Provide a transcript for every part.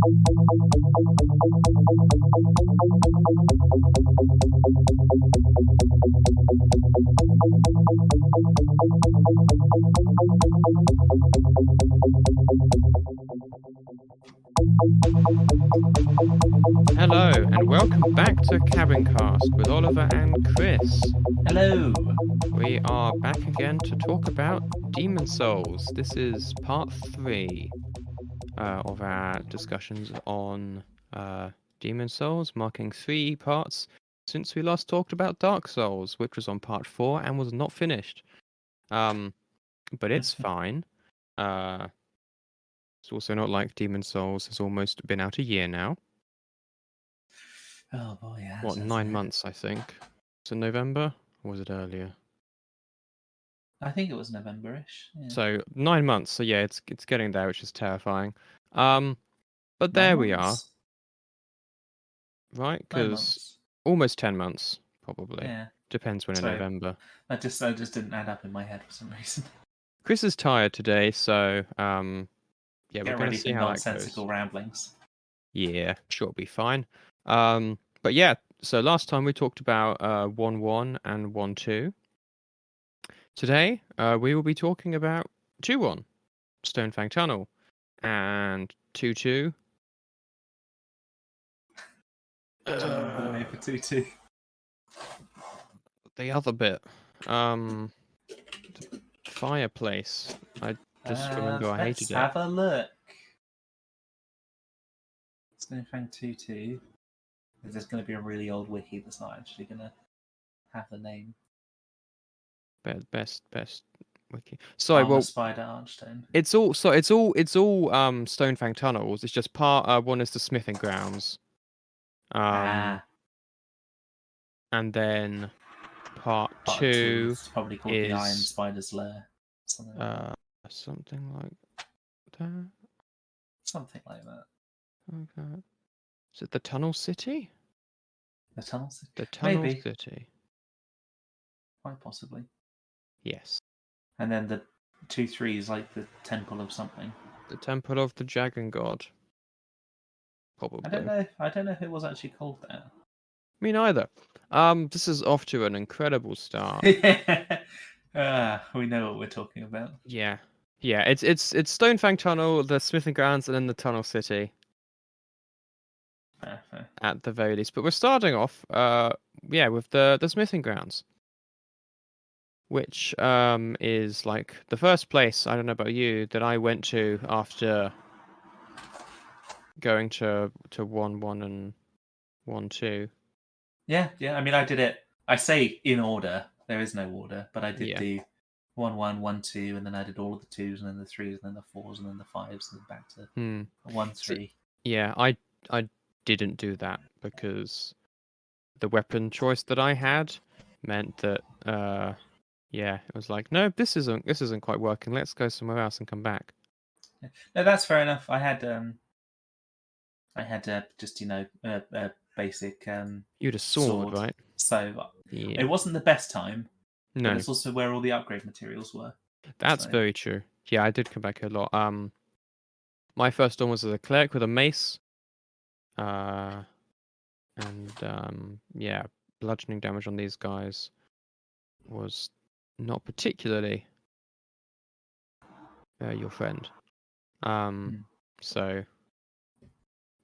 Hello, and welcome back to Cabincast with Oliver and Chris. Hello. We are back again to talk about Demon Souls. This is part 3 of our discussions on Demon Souls, marking 3 parts since we last talked about Dark Souls, which was on part 4 and was not finished. But it's fine. It's also not like Demon Souls has almost been out a year now. Oh boy, yeah. What, 9 months, I think. Was it November? Or was it earlier? I think it was November-ish. Yeah. So 9 months. So yeah, it's getting there, which is terrifying. But there we are, right? 9 Because months. almost 10 months, probably. Yeah. Depends when Sorry. in November. I just didn't add up in my head for some reason. Chris is tired today, so yeah, we're Get gonna ready see for how that nonsensical goes. ramblings. Yeah, sure, it'll be fine. But yeah, so last time we talked about 1-1 and 1-2. Today, we will be talking about 2-1, Stonefang Tunnel, and 2-2. What's the name for 2-2? The other bit, the fireplace. I just remember I hated Let's have it. a look. Stonefang 2-2. Is this going to be a really old wiki that's not actually going to have the name? Best wiki. Sorry, well, Spider Archstone. it's all Stonefang Tunnels. It's just part 1 is the smithing grounds. And then part 2 is probably called is the Iron Spider's Lair. Something like that. Something like that. Something like that. Okay. Is it the Tunnel City? The Tunnel City? The Tunnel Maybe. City. Quite possibly. Yes. And then the 2-3 is like the Temple of something. The Temple of the Dragon God. Probably. I don't know if it was actually called that. Me neither. This is off to an incredible start. We know what we're talking about. Yeah. Yeah, it's Stonefang Tunnel, the smithing grounds, and then the Tunnel City. Fair. At the very least. But we're starting off with the smithing grounds. Which is like the first place, I don't know about you, that I went to after going to 1-1 and 1-2. Yeah. I mean, I did it. I say in order. There is no order, but I did do 1-1, 1-2, and then I did all of the 2s, and then the 3s, and then the 4s, and then the 5s, and then back to 1-3. Yeah, I didn't do that because the weapon choice that I had meant that it was like, no, this isn't quite working. Let's go somewhere else and come back. No, that's fair enough. I had just a basic You had a sword, right? So it wasn't the best time. No, but it's also where all the upgrade materials were. That's very true. Yeah, I did come back a lot. My first one was as a cleric with a mace. Bludgeoning damage on these guys was not particularly your friend. So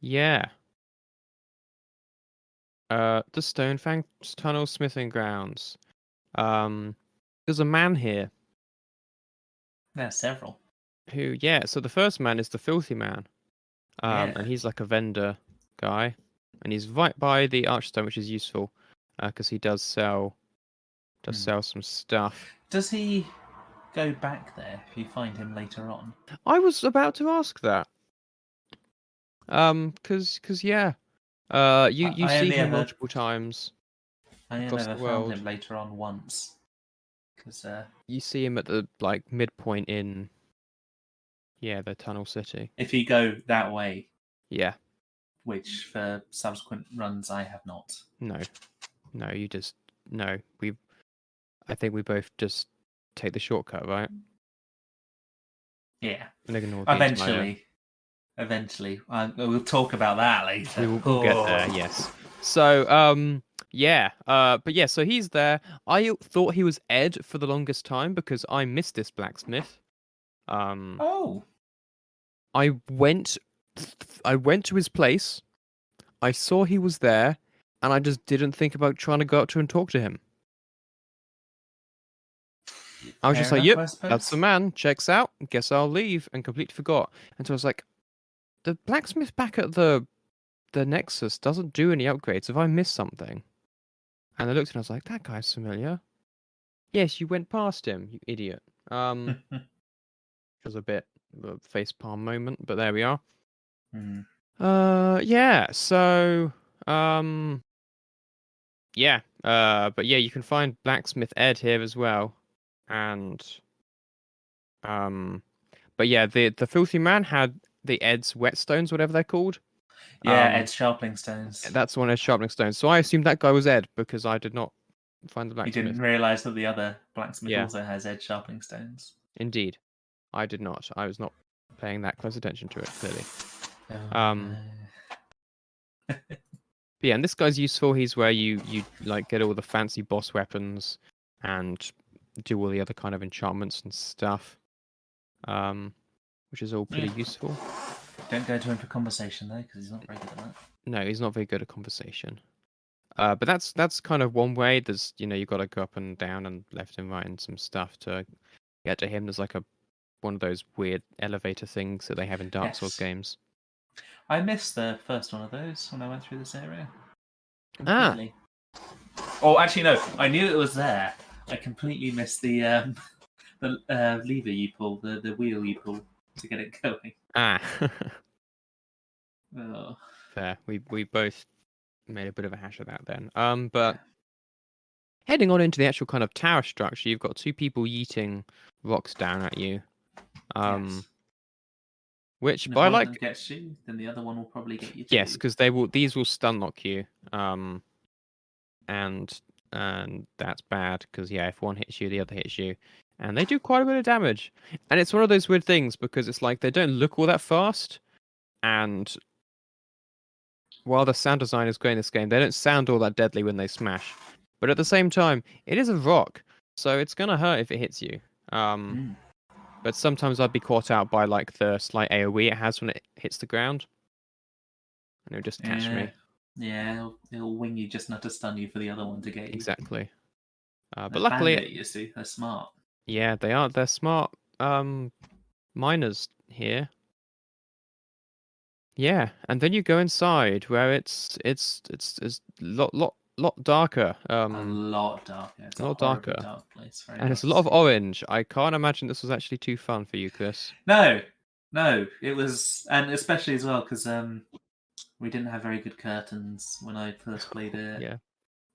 yeah. The Stonefang Tunnel smithing grounds. There's a man here. There are several. So the first man is the Filthy Man. And he's like a vendor guy. And he's right by the Archstone, which is useful because he does sell some stuff. Does he go back there if you find him later on? I was about to ask that. Because you see him multiple times across the world. I found him later on once. Because you see him at the like midpoint in the Tunnel City. If you go that way. Yeah. Which for subsequent runs I have not. No, you just no. I think we both just take the shortcut, right? Yeah. And ignore eventually. Eventually, we'll talk about that later. We'll get there. Yes. So yeah. But yeah. So he's there. I thought he was Ed for the longest time because I missed this blacksmith. Oh. I went to his place. I saw he was there, and I just didn't think about trying to go up to and talk to him. I was Fair just like, enough, "Yep, I suppose. that's the man. Checks out. Guess I'll leave," and completely forgot. And so I was like, "The blacksmith back at the Nexus doesn't do any upgrades. Have I missed something?" And I looked and I was like, "That guy's familiar." Yes, you went past him, you idiot. It was a bit of a facepalm moment, but there we are. Yeah. So, yeah. But yeah, you can find Blacksmith Ed here as well, and but yeah, the filthy man had the Ed's whetstones, whatever they're called. Yeah, Ed's sharpening stones. That's the one as sharpening stones. So I assumed that guy was Ed because I did not find the You blacksmith. didn't realise that the other blacksmith Yeah. also has Ed sharpening stones. Indeed, I did not. I was not paying that close attention to it clearly. But yeah, and this guy's useful. He's where you like get all the fancy boss weapons and do all the other kind of enchantments and stuff, which is all pretty useful. Don't go to him for conversation though, because he's not very good at that. No, he's not very good at conversation. But that's kind of one way. There's you've got to go up and down and left and right and some stuff to get to him. There's like one of those weird elevator things that they have in Dark Souls games. I missed the first one of those when I went through this area. Completely. Oh, actually, no. I knew it was there. I completely missed the lever you pull, the wheel you pull to get it going. Oh. Fair. We both made a bit of a hash of that then. But heading on into the actual kind of tower structure, you've got two people yeeting rocks down at you. Which by like one gets you, then the other one will probably get you too. Yes, because these will stun lock you. And that's bad because if one hits you, the other hits you. And they do quite a bit of damage. And it's one of those weird things because it's like they don't look all that fast. And while the sound design is great in this game, they don't sound all that deadly when they smash. But at the same time, it is a rock, so it's gonna hurt if it hits you. But sometimes I'd be caught out by like the slight AoE it has when it hits the ground, and it'll just catch me. Yeah, it'll wing you just enough to stun you for the other one to get you. Exactly. But luckily, bandit, you see, they're smart. Yeah, they are. They're smart miners here. Yeah, and then you go inside where it's lot darker. A lot darker. It's a lot darker. Dark place. And it's a lot of orange. I can't imagine this was actually too fun for you, Chris. No, it was, and especially as well because we didn't have very good curtains when I first played it. Yeah,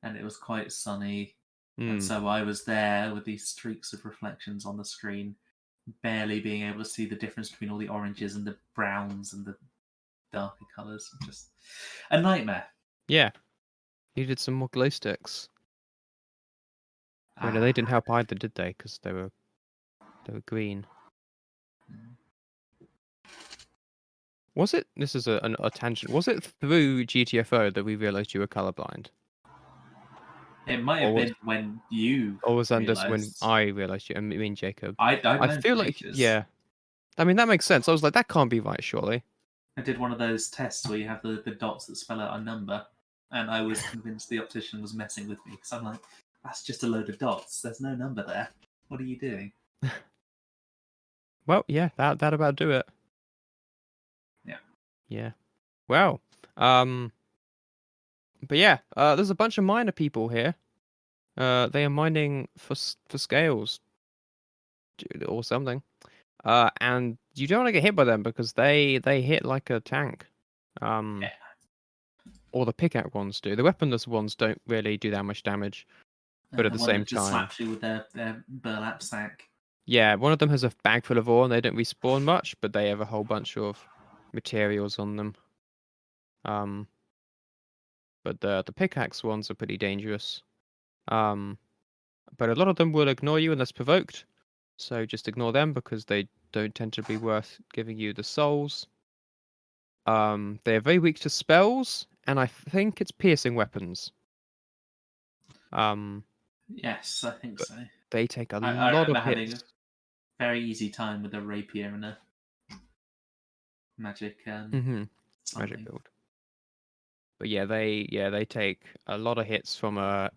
and it was quite sunny, and so I was there with these streaks of reflections on the screen, barely being able to see the difference between all the oranges and the browns and the darker colours. Just a nightmare. Yeah. Needed some more glow sticks. No, they didn't help either, did they? Because they were green. Was it? This is a tangent. Was it through GTFO that we realised you were colorblind? It might have been when you. Or was that just when I realised you? I mean, Jacob. I feel like I mean, that makes sense. I was like, that can't be right, surely. I did one of those tests where you have the dots that spell out a number, and I was convinced the optician was messing with me because I'm like, that's just a load of dots. There's no number there. What are you doing? Well, yeah, that about do it. Yeah. Well, but yeah, there's a bunch of miner people here. They are mining for scales or something. And you don't want to get hit by them because they hit like a tank. Or the pickaxe ones do. The weaponless ones don't really do that much damage. But at the same time, slaps you with their burlap sack. Yeah, one of them has a bag full of ore and they don't respawn much, but they have a whole bunch of materials on them. But the pickaxe ones are pretty dangerous. But a lot of them will ignore you unless provoked. So just ignore them because they don't tend to be worth giving you the souls. They're very weak to spells, and I think it's piercing weapons. Yes, I think But so. they take a I lot of remember having a hits. very easy time with a rapier and a magic Magic something. build. But yeah, they take a lot of hits from a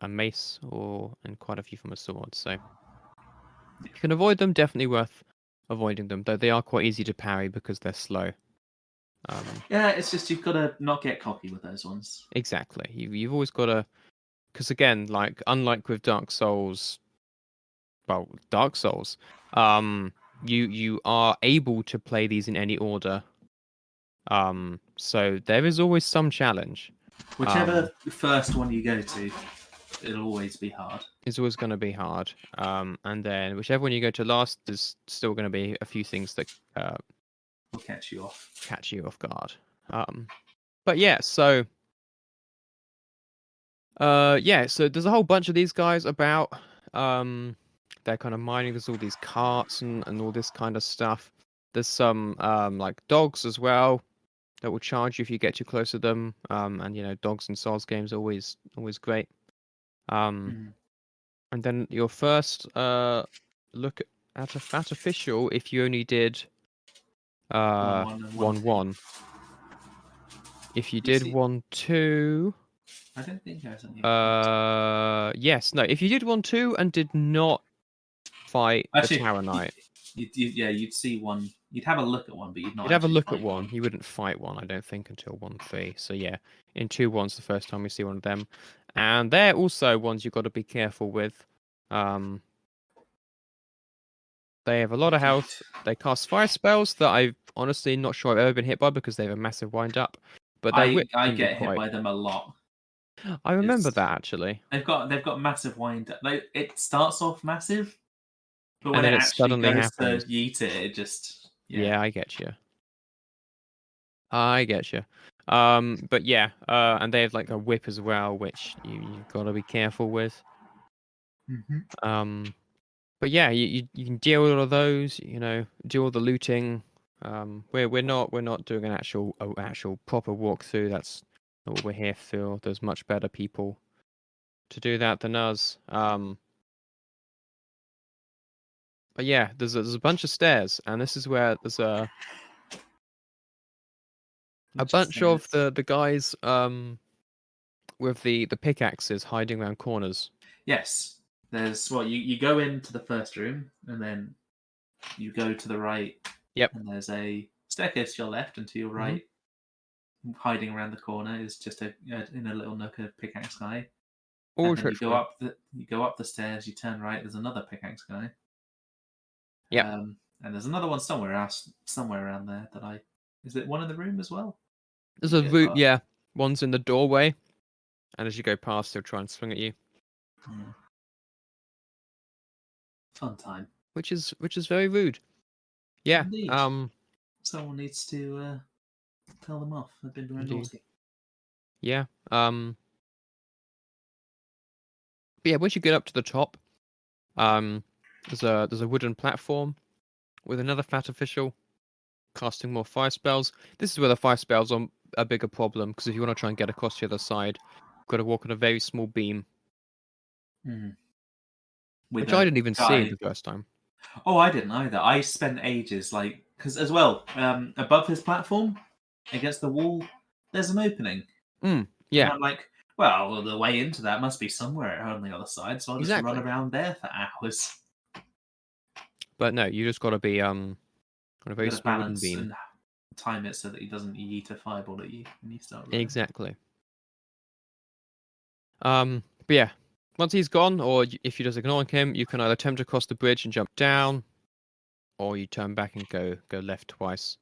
mace and quite a few from a sword. So if you can avoid them, definitely worth avoiding them. Though they are quite easy to parry because they're slow. Yeah, it's just you've got to not get cocky with those ones. Exactly. You've always got to, because again, like unlike with Dark Souls, you are able to play these in any order. So there is always some challenge. Whichever first one you go to, it'll always be hard. It's always going to be hard. And then whichever one you go to last, there's still going to be a few things that will catch you off guard. But yeah, so so there's a whole bunch of these guys about. They're kind of mining. There's all these carts and all this kind of stuff. There's some like dogs as well that will charge you if you get too close to them. And you know, dogs in Souls games are always great. And then your first look at a fat official if you only did 1-1. If you did 1-2, I don't think there's any. yes, no. If you did 1-2 and did not fight the Tower Knight, you'd see one. You'd have a look at one, but you'd not. You'd have a look at one. You wouldn't fight one, I don't think, until 1-3. So yeah, in 2-1's the first time you see one of them, and they're also ones you've got to be careful with. They have a lot of health. They cast fire spells that I'm honestly not sure I've ever been hit by because they have a massive wind up. But their whip I can be get hit by them a lot. I remember that actually. They've got massive wind up. It starts off massive, but when then it it actually suddenly goes happens. to yeet it, it just yeah. I get you. But yeah, and they have like a whip as well, which you've got to be careful with. But yeah, you can deal with all of those. You know, do all the looting. We're not doing an actual proper walkthrough. That's not what we're here for. There's much better people to do that than us. But yeah, there's a bunch of stairs, and this is where there's a bunch of the guys with the pickaxes hiding around corners. Yes, there's you go into the first room, and then you go to the right. Yep. And there's a staircase to your left, and to your right, hiding around the corner, is just in a little nook a pickaxe guy. And then you go up the stairs. You turn right. There's another pickaxe guy. Yeah. And there's another one somewhere around there is it one in the room as well? There's a route, yeah. One's in the doorway, and as you go past, they'll try and swing at you. Yeah. Fun time. Which is very rude. Yeah. Indeed. Someone needs to tell them off. They've been very naughty. Yeah. But yeah, once you get up to the top, there's a wooden platform with another fat official casting more fire spells. This is where the fire spells are a bigger problem, because if you want to try and get across the other side, you've got to walk on a very small beam. Which I didn't even see the first time. Oh, I didn't either. I spent ages, because as well, above this platform, against the wall, there's an opening. Yeah. And I'm like, well, the way into that must be somewhere on the other side, so I'll just run around there for hours. But no, you just got to be on a very small wooden beam. And time it so that he doesn't yeet a fireball at you when you start running. Exactly. But yeah, once he's gone, or if you're just ignoring him, you can either attempt to cross the bridge and jump down, or you turn back and go left twice.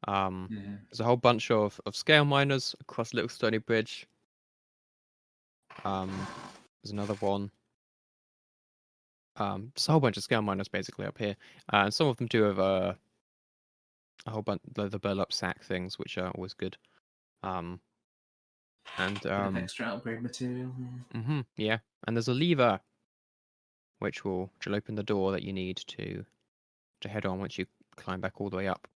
There's a whole bunch of scale miners across Little Stony Bridge. There's another one. There's a whole bunch of scale miners basically up here, and some of them do have a whole bunch of the burl up sack things, which are always good. And extra upgrade material. Yeah, and there's a lever which will open the door that you need to head on once you climb back all the way up.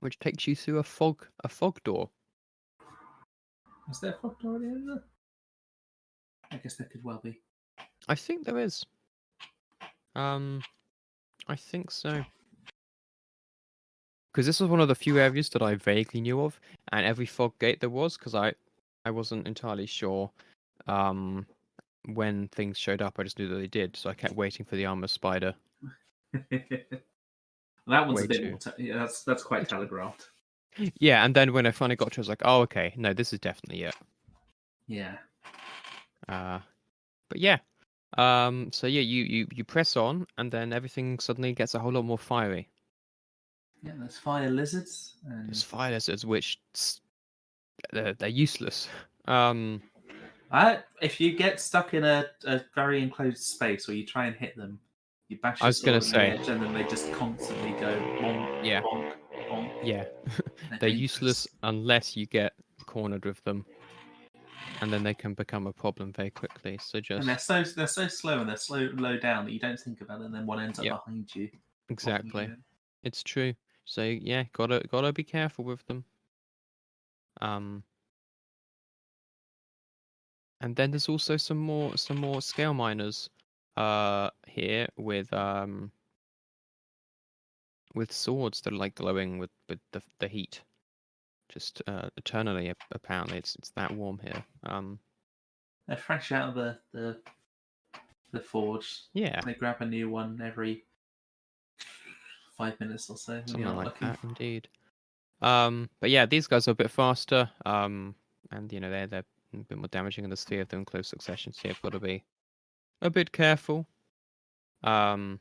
which takes you through a fog door. Is there a fog door already in there? I guess there could well be. I think there is. I think so. Because this was one of the few areas that I vaguely knew of, and every fog gate there was, because I wasn't entirely sure when things showed up. I just knew that they did, so I kept waiting for the armor spider. That one's a bit more. Yeah, that's quite telegraphed. Yeah, and then when I finally got to it, I was like, oh, okay, no, this is definitely it. Yeah. But yeah. So yeah, you press on, and then everything suddenly gets a whole lot more fiery. Yeah, there's fire lizards. And... There's fire lizards, which they're useless. If you get stuck in a very enclosed space, or you try and hit them, you bash your sword on the edge, and then they just constantly go bonk, yeah, bonk, bonk. Yeah, they're useless unless you get cornered with them, and then they can become a problem very quickly. So just and they're so slow and they're low down that you don't think about it, and then one ends up behind you. Exactly, it's true. So yeah, gotta be careful with them. And then there's also some more scale miners here with swords that are like glowing with the heat, just eternally. Apparently, it's that warm here. They're fresh out of the forge. Yeah, they grab a new one every 5 minutes or so. Something like that, indeed. But yeah, these guys are a bit faster. And they're a bit more damaging, and there's 3 of them in close succession, so you've got to be a bit careful. Oh,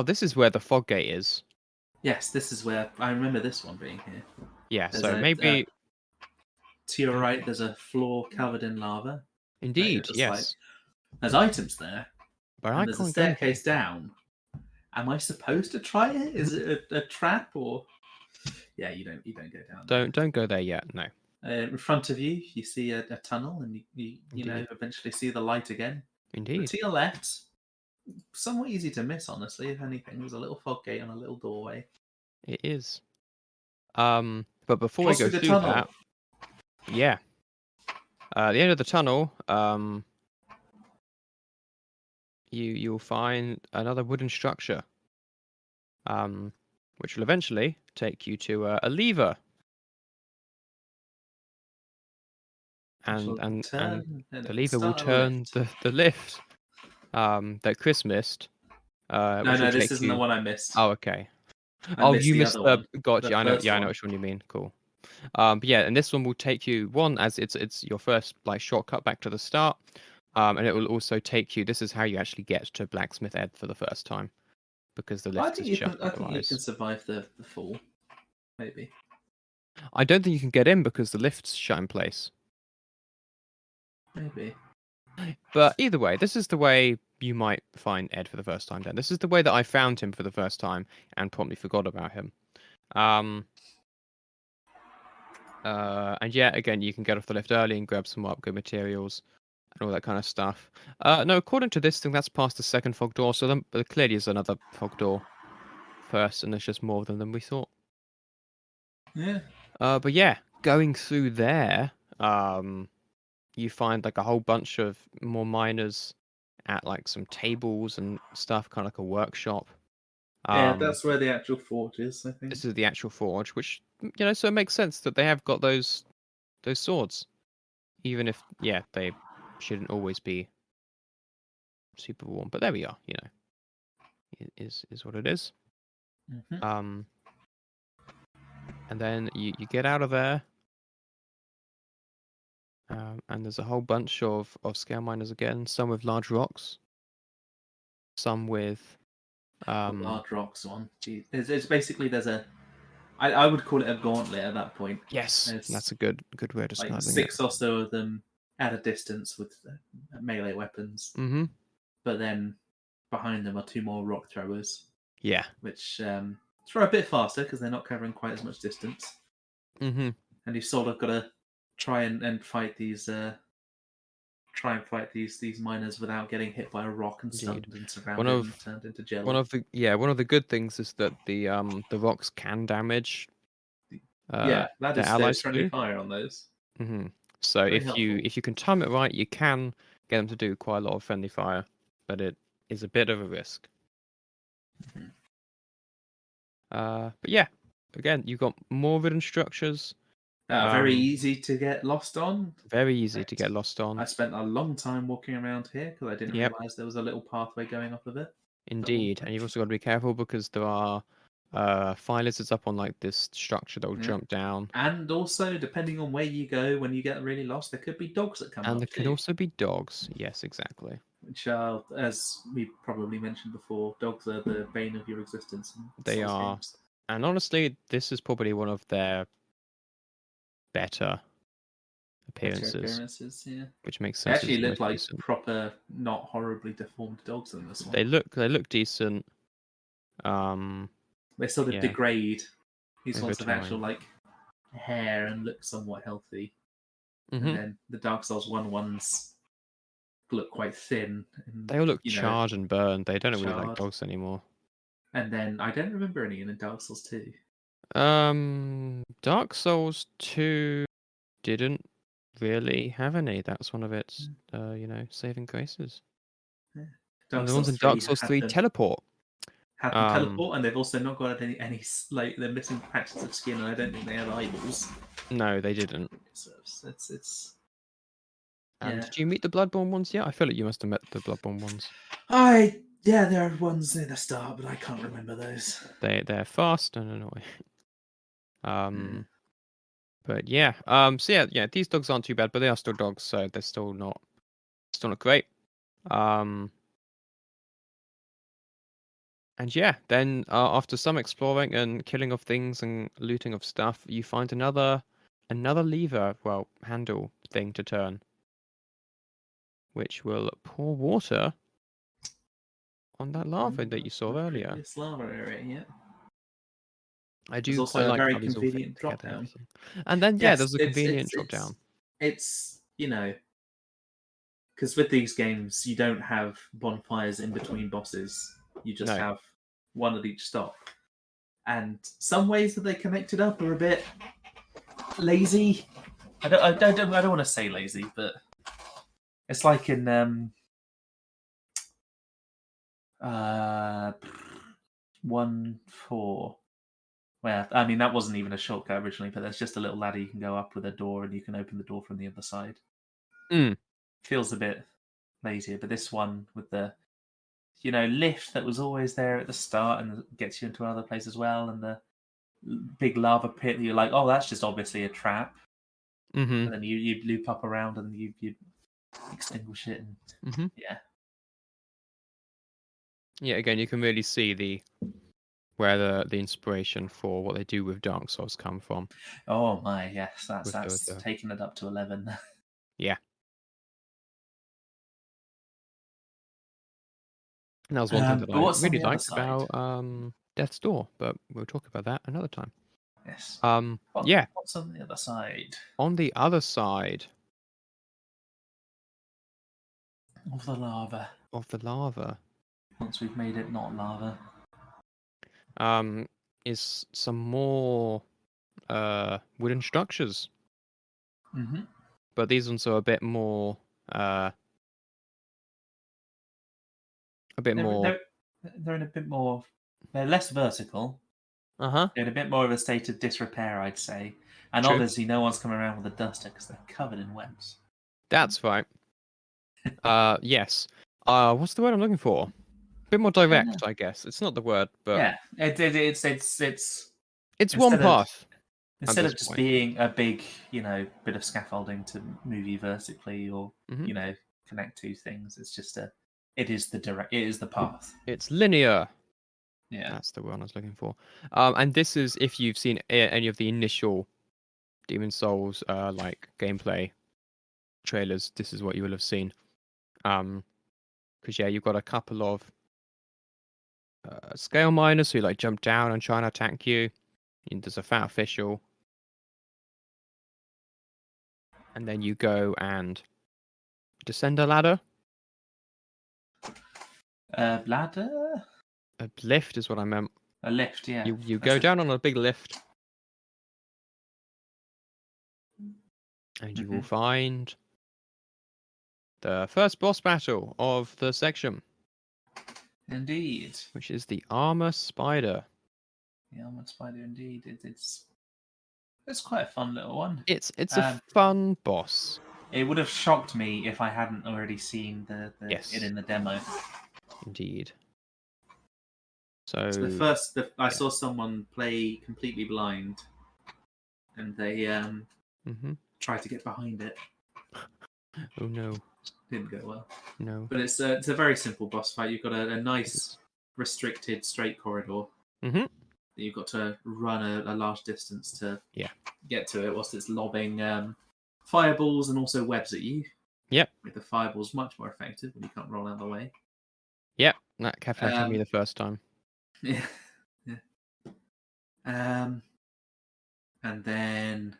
this is where the fog gate is. Yes, this is where I remember this one being here. Yeah, so maybe to your right, there's a floor covered in lava. Indeed, yes. There's items there, but and there's a staircase down. Am I supposed to try it? Is it a trap, or? Yeah, you don't go down. Don't go there yet. No. In front of you, you see a tunnel, and you eventually see the light again. Indeed. But to your left, somewhat easy to miss, honestly. If anything, there's a little fog gate and a little doorway. It is. But before we go through that, yeah. At the end of the tunnel, you'll find another wooden structure, which will eventually take you to a lever. And the lever will turn the lift that Chris missed. No, this isn't the one I missed. Oh, okay. You missed the. Gotcha. I know which one you mean. Cool. But yeah, and this one will take you as it's your first shortcut back to the start. And it will also take you. This is how you actually get to Blacksmith Ed for the first time, because the lift is shut. I think you can survive the fall. Maybe. I don't think you can get in because the lift's shut in place. Maybe. But either way, this is the way you might find Ed for the first time. Then this is the way that I found him for the first time and promptly forgot about him. And yeah, again, you can get off the lift early and grab some more upgrade materials and all that kind of stuff. No, according to this thing, that's past the second fog door, so there clearly is another fog door first, and there's just more of them than we thought. Yeah. But yeah, going through there, you find a whole bunch of more miners at some tables and stuff, kind of like a workshop. Yeah, that's where the actual forge is, I think. This is the actual forge, which so it makes sense that they have got those swords, even if they shouldn't always be super warm. But there we are. It is what it is. Mm-hmm. And then you get out of there. And there's a whole bunch of scale miners again, some with large rocks, some with large rocks on. It's basically I would call it a gauntlet at that point. Yes, that's a good way of describing it. 6 or so of them at a distance with melee weapons. Mm-hmm. But then behind them are 2 more rock throwers. Yeah. Which throw a bit faster because they're not covering quite as much distance. Mm-hmm. And you've sort of got to try and fight these miners without getting hit by a rock and stunned and surrounded and turned into jelly. One of the good things is that the rocks can damage Yeah, that their is. There's allies friendly do. fire on those. So Very if you helpful. can time it right, you can get them to do quite a lot of friendly fire, but it is a bit of a risk. But yeah, again, you've got more written structures. Very easy to get lost on. Very easy to get lost on. I spent a long time walking around here because I didn't Yep, realise there was a little pathway going off of it. indeed. And you've also got to be careful because there are fire lizards up on like this structure that will Yeah. jump down. And also, depending on where you go, when you get really lost, there could be dogs that come And up there could too. also be dogs. Yes, exactly. Which are, as we probably mentioned before, dogs are the bane of your existence in They Souls are. games. And honestly, this is probably one of their better appearances. Yeah. Which makes They sense. actually It's the look most like recent. proper, not horribly deformed dogs in this one. They look decent. They sort of Yeah, degrade. These over ones have actual time. like hair and look somewhat healthy. Mm-hmm. And then the Dark Souls ones look quite thin. And, They all look charred and burned. They don't really like charred. dogs anymore. And then I don't remember any in Dark Souls 2. Dark Souls 2 didn't really have any. That's one of its, saving graces. Yeah. And Dark the ones Souls in Dark 3 Souls 3 teleport. had them teleport, and they've also not got any like they're missing patches of skin, and I don't think they have eyeballs. No, they didn't. So it's And yeah. did you meet the Bloodborne ones yet? I feel like you must have met the Bloodborne ones. There are ones near the start, but I can't remember those. They're fast and annoying. But yeah. So yeah, these dogs aren't too bad, but they are still dogs, so they're still not great. And yeah, then after some exploring and killing of things and looting of stuff, you find another lever, well, handle thing to turn, which will pour water on that lava that you saw earlier. Previous lava area, yeah. I There's do quite also a like very how these all fit convenient drop together and down. everything. And then Yes, there's a convenient drop down. It's because with these games you don't have bonfires in between bosses. You just have one at each stop. And some ways that they connect it up are a bit lazy. I don't want to say lazy, but it's like in 1-4. Well, I mean that wasn't even a shortcut originally, but there's just a little ladder you can go up with a door, and you can open the door from the other side. Feels a bit lazier, but this one with the lift that was always there at the start and gets you into another place as well, and the big lava pit, you're like, oh, that's just obviously a trap. And then you loop up around and you extinguish it, and yeah, again, you can really see where the inspiration for what they do with Dark Souls come from. Oh my, yes, that's taking it up to 11. Yeah. And that was one thing that I really liked about Death's Door, but we'll talk about that another time. Yes. Yeah. What's on the other side? On the other side of the lava. Once we've made it not lava. Is some more wooden structures. But these ones are a bit more they're in a bit more. They're less vertical. They're in a bit more of a state of disrepair, I'd say. And obviously, no one's coming around with a duster because they're covered in webs. That's right. Yes. What's the word I'm looking for? A bit more direct, I guess. It's not the word, but yeah, it's one path. Instead of just being a big, bit of scaffolding to move you vertically or connect two things, it's just it is the path. It's linear. Yeah, that's the word I was looking for. And this is if you've seen any of the initial Demon Souls like gameplay trailers, this is what you will have seen. Because you've got a couple of scale miners who like jump down and try and attack you. And there's a fat official. And then you go and descend a ladder. Ladder? A lift is what I meant. A lift, yeah. You go down on a big lift. And you will find the first boss battle of the section. Indeed. Which is the armor spider. The armored spider, indeed. It's quite a fun little one. It's a fun boss. It would have shocked me if I hadn't already seen it in the demo. Indeed. So I saw someone play completely blind, and they tried to get behind it. Oh no! Didn't go well. No. But it's a very simple boss fight. You've got a nice restricted straight corridor. That you've got to run a large distance to get to it, whilst it's lobbing fireballs and also webs at you. Yep. With the fireballs much more effective when you can't roll out of the way. Yep, that captured me the first time. Yeah. And then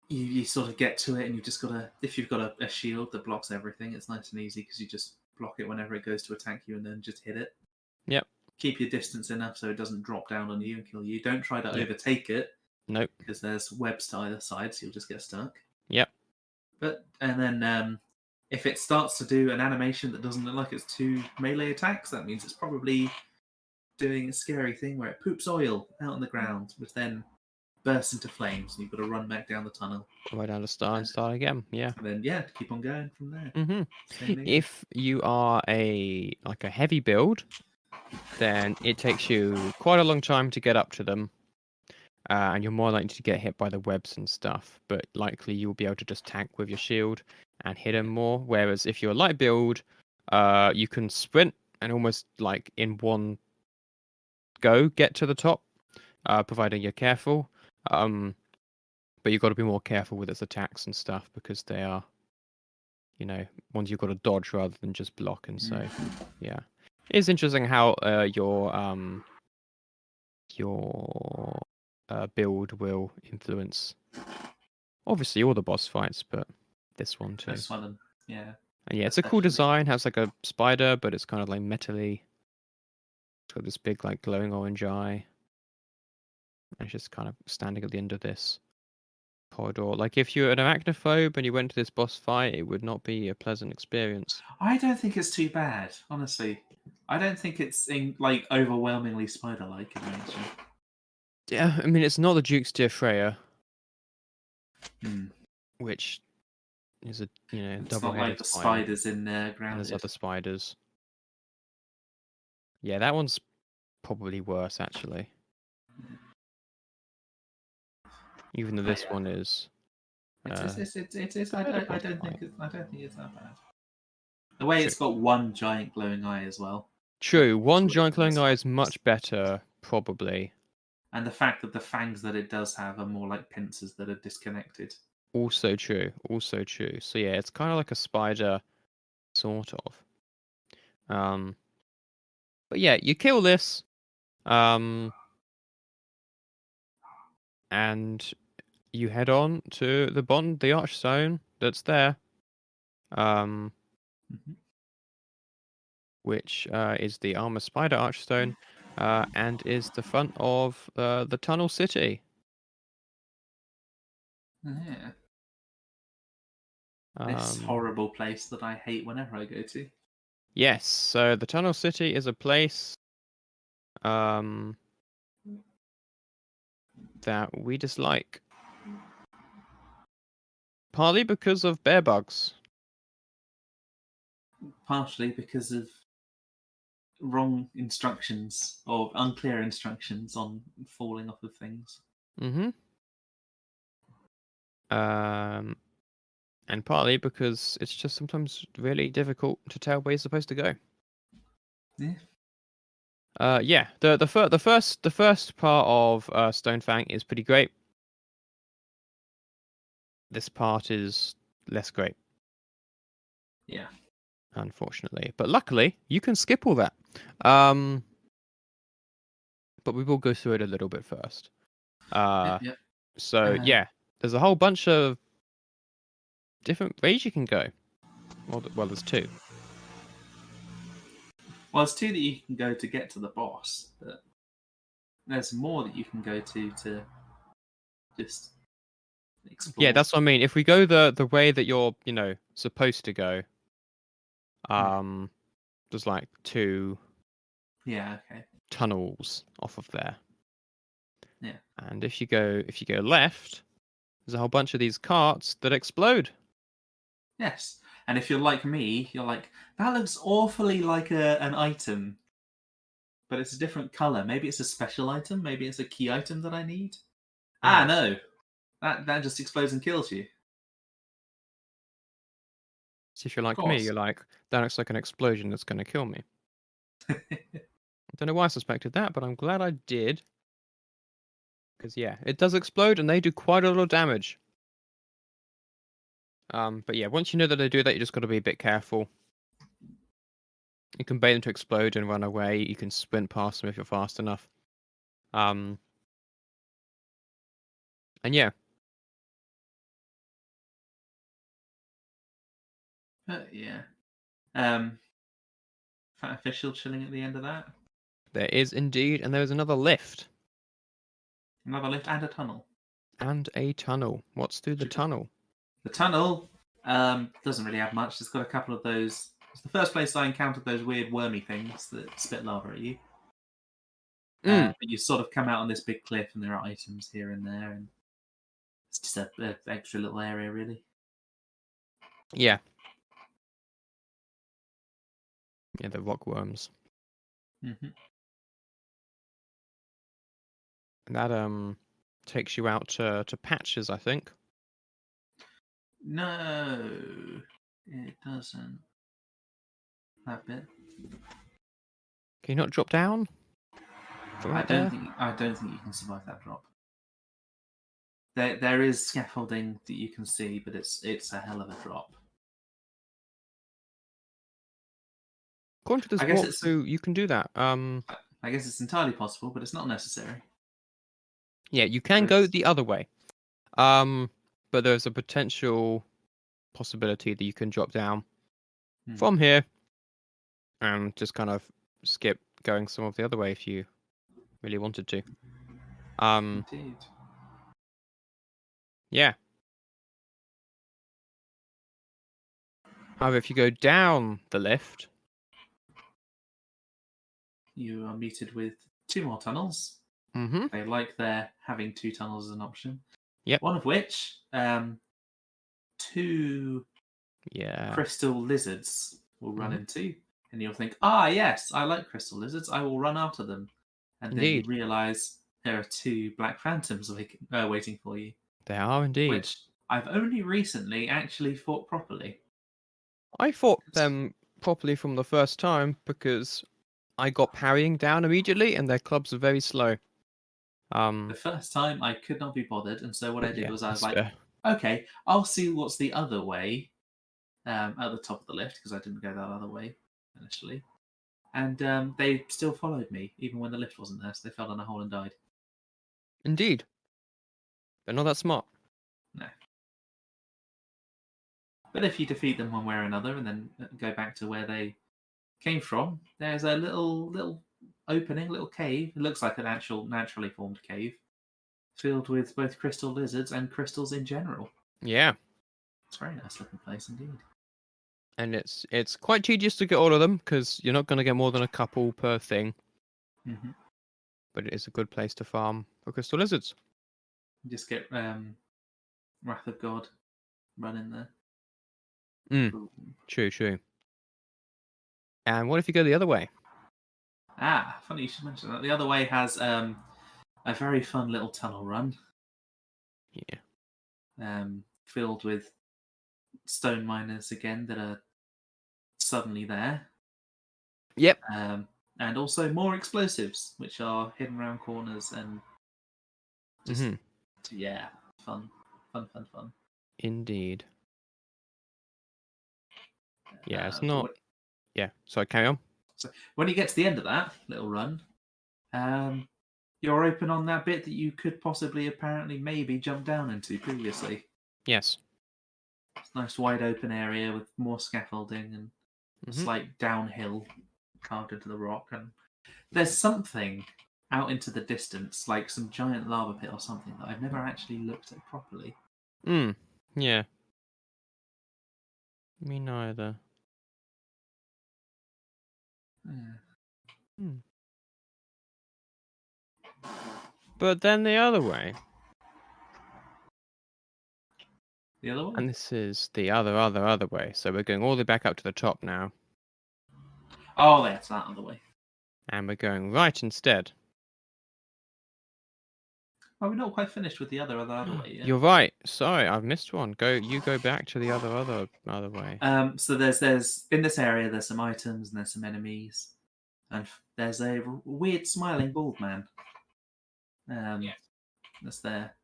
you sort of get to it, and you've just got to, if you've got a shield that blocks everything, it's nice and easy because you just block it whenever it goes to attack you and then just hit it. Yep. Keep your distance enough so it doesn't drop down on you and kill you. Don't try to overtake it. Nope. Because there's webs to either side, so you'll just get stuck. Yep. And then if it starts to do an animation that doesn't look like it's two melee attacks, that means it's probably doing a scary thing where it poops oil out on the ground, which then bursts into flames, and you've got to run back down the tunnel. Right down the start and start again. Yeah. And then keep on going from there. If you are a heavy build, then it takes you quite a long time to get up to them. And you're more likely to get hit by the webs and stuff, but likely you'll be able to just tank with your shield and hit them more. Whereas if you're a light build, you can sprint and almost like in one go get to the top, providing you're careful. But you've got to be more careful with its attacks and stuff because they are, ones you've got to dodge rather than just block. And so, yeah, it's interesting how your build will influence obviously all the boss fights, but this one too. This one, yeah. And yeah, it's a cool design. Has like a spider, but it's kind of like metally. It's got this big like glowing orange eye. And it's just kind of standing at the end of this corridor. Like if you're an arachnophobe and you went to this boss fight, it would not be a pleasant experience. I don't think it's too bad, honestly. I don't think it's like overwhelmingly spider-like in nature. Yeah, I mean, it's not the Duke's Dear Freya, which is a it's double-headed not like the spiders in Grounded. There's other spiders. Yeah, that one's probably worse actually. Even though this one is. It is. I don't think it's that bad. The way it's got one giant glowing eye as well. True, one giant glowing eye is much better, probably. And the fact that the fangs that it does have are more like pincers that are disconnected. Also true. So yeah, it's kind of like a spider, sort of. But yeah, you kill this, and you head on to the Archstone that's there, which is the Armor Spider Archstone, and is the front of the Tunnel City. Yeah. This horrible place that I hate whenever I go to. Yes, so the Tunnel City is a place that we dislike. Partly because of bear bugs. Partially because of wrong instructions or unclear instructions on falling off of things. And partly because it's just sometimes really difficult to tell where you're supposed to go. Yeah. Yeah. The first part of Stonefang is pretty great. This part is less great. Yeah. Unfortunately, but luckily you can skip all that. But we will go through it a little bit first. Yep. So yeah, there's a whole bunch of different ways you can go. Well, there's two. Well, there's two that you can go to get to the boss, but there's more that you can go to just explore. Yeah, that's what I mean. If we go the way that you're, supposed to go, there's like 2 okay. tunnels off of there. Yeah. And if you go left, there's a whole bunch of these carts that explode. Yes. And if you're like me, you're like, that looks awfully like an item, but it's a different color. Maybe it's a special item. Maybe it's a key item that I need. Yeah. No, that just explodes and kills you. So if you're like me, you're like, that looks like an explosion that's going to kill me. I don't know why I suspected that, but I'm glad I did. Because, yeah, it does explode, and they do quite a lot of damage. But yeah, once you know that they do that, you just got to be a bit careful. You can bait them to explode and run away. You can sprint past them if you're fast enough. And yeah. Yeah. Fat official chilling at the end of that. There is indeed, and there is another lift. Another lift and a tunnel. And a tunnel. What's through the tunnel? The tunnel doesn't really have much. It's got a couple of those. It's the first place I encountered those weird wormy things that spit lava at you. But you sort of come out on this big cliff, and there are items here and there, and it's just an extra little area, really. Yeah. Yeah, the rock worms. Mm-hmm. And that takes you out to patches, I think. No, it doesn't. That bit. Can you not drop down? I don't think you can survive that drop. There is scaffolding that you can see, but it's a hell of a drop. According to this walkthrough, you can do that. I guess it's entirely possible, but it's not necessary. Yeah, you can go the other way. But there's a potential possibility that you can drop down from here and just kind of skip going some of the other way if you really wanted to. Indeed. Yeah. However, if you go down the lift, you are meted with 2 more tunnels. Mm-hmm. They like their having 2 tunnels as an option. Yep. One of which, 2 crystal lizards will run into, and you'll think, yes, I like crystal lizards. I will run after them. And then you realise there are 2 black phantoms waiting for you. They are indeed. Which I've only recently actually fought properly. I fought them properly from the first time because I got parrying down immediately, and their clubs are very slow. The first time I could not be bothered, and so what I did was I was like, okay, I'll see what's the other way at the top of the lift, because I didn't go that other way initially. And they still followed me, even when the lift wasn't there, so they fell down a hole and died. Indeed. They're not that smart. No. But if you defeat them one way or another and then go back to where they came from, there's a little opening, little cave. It looks like an actual naturally formed cave, filled with both crystal lizards and crystals in general. Yeah. It's a very nice looking place indeed. And it's quite tedious to get all of them, because you're not going to get more than a couple per thing. Mm-hmm. But it is a good place to farm for crystal lizards. You just get Wrath of God run in there. True. And what if you go the other way? Funny you should mention that. The other way has a very fun little tunnel run. Yeah. Filled with stone miners again that are suddenly there. Yep. And also more explosives, which are hidden around corners and just fun. Indeed. Yeah, it's not. Sorry, carry on. So when you get to the end of that little run, you're open on that bit that you could possibly, apparently, maybe jump down into previously. Yes. It's a nice wide open area with more scaffolding and a slight downhill carved into the rock. And there's something out into the distance, like some giant lava pit or something, that I've never actually looked at properly. Yeah. Me neither. But then the other way. The other way? And this is the other way. So we're going all the way back up to the top now. Oh, that's that other way. And we're going right instead. Oh, we're not quite finished with the other way yet. You're right. Sorry, I've missed one. You go back to the other way. So there's in this area there's some items and there's some enemies, and there's a weird smiling bald man. That's there,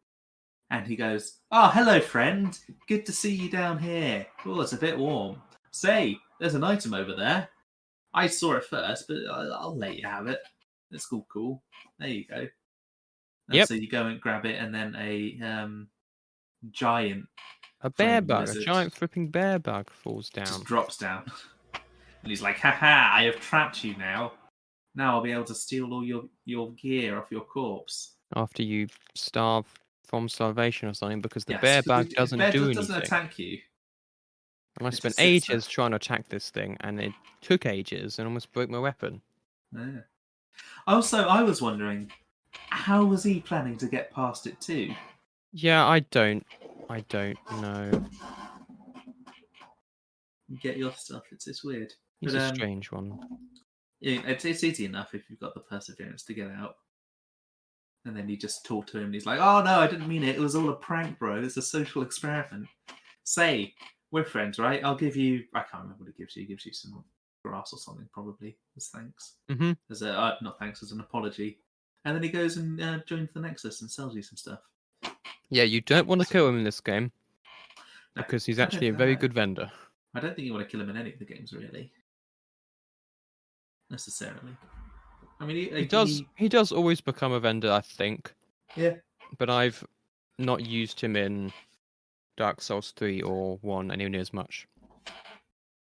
and he goes, "Oh, hello, friend. Good to see you down here. Oh, it's a bit warm. Say, there's an item over there. I saw it first, but I'll let you have it. It's cool. There you go." And so you go and grab it, and then a giant bear bug, lizard, a giant flipping bear bug falls down. Just drops down. And he's like, "Haha, I have trapped you now. Now I'll be able to steal all your gear off your corpse." After you starve from starvation or something, because the bear bug doesn't do anything. Doesn't attack you. And I spent ages trying to attack this thing, and it took ages and almost broke my weapon. Yeah. Also, I was wondering, how was he planning to get past it too? Yeah, I don't know. Get your stuff. It's weird. It's a strange one. Yeah, it's easy enough if you've got the perseverance to get out. And then you just talk to him, and he's like, "Oh no, I didn't mean it. It was all a prank, bro. It's a social experiment. Say, we're friends, right? I'll give you. I can't remember what it gives you. It gives you some grass or something, probably as thanks. As a not thanks, as an apology." And then he goes and joins the Nexus and sells you some stuff. Yeah, you don't want to kill him in this game because he's actually a very good vendor. I don't think you want to kill him in any of the games, really. Necessarily. I mean, he does always become a vendor, I think. Yeah. But I've not used him in Dark Souls 3 or 1 anywhere near as much.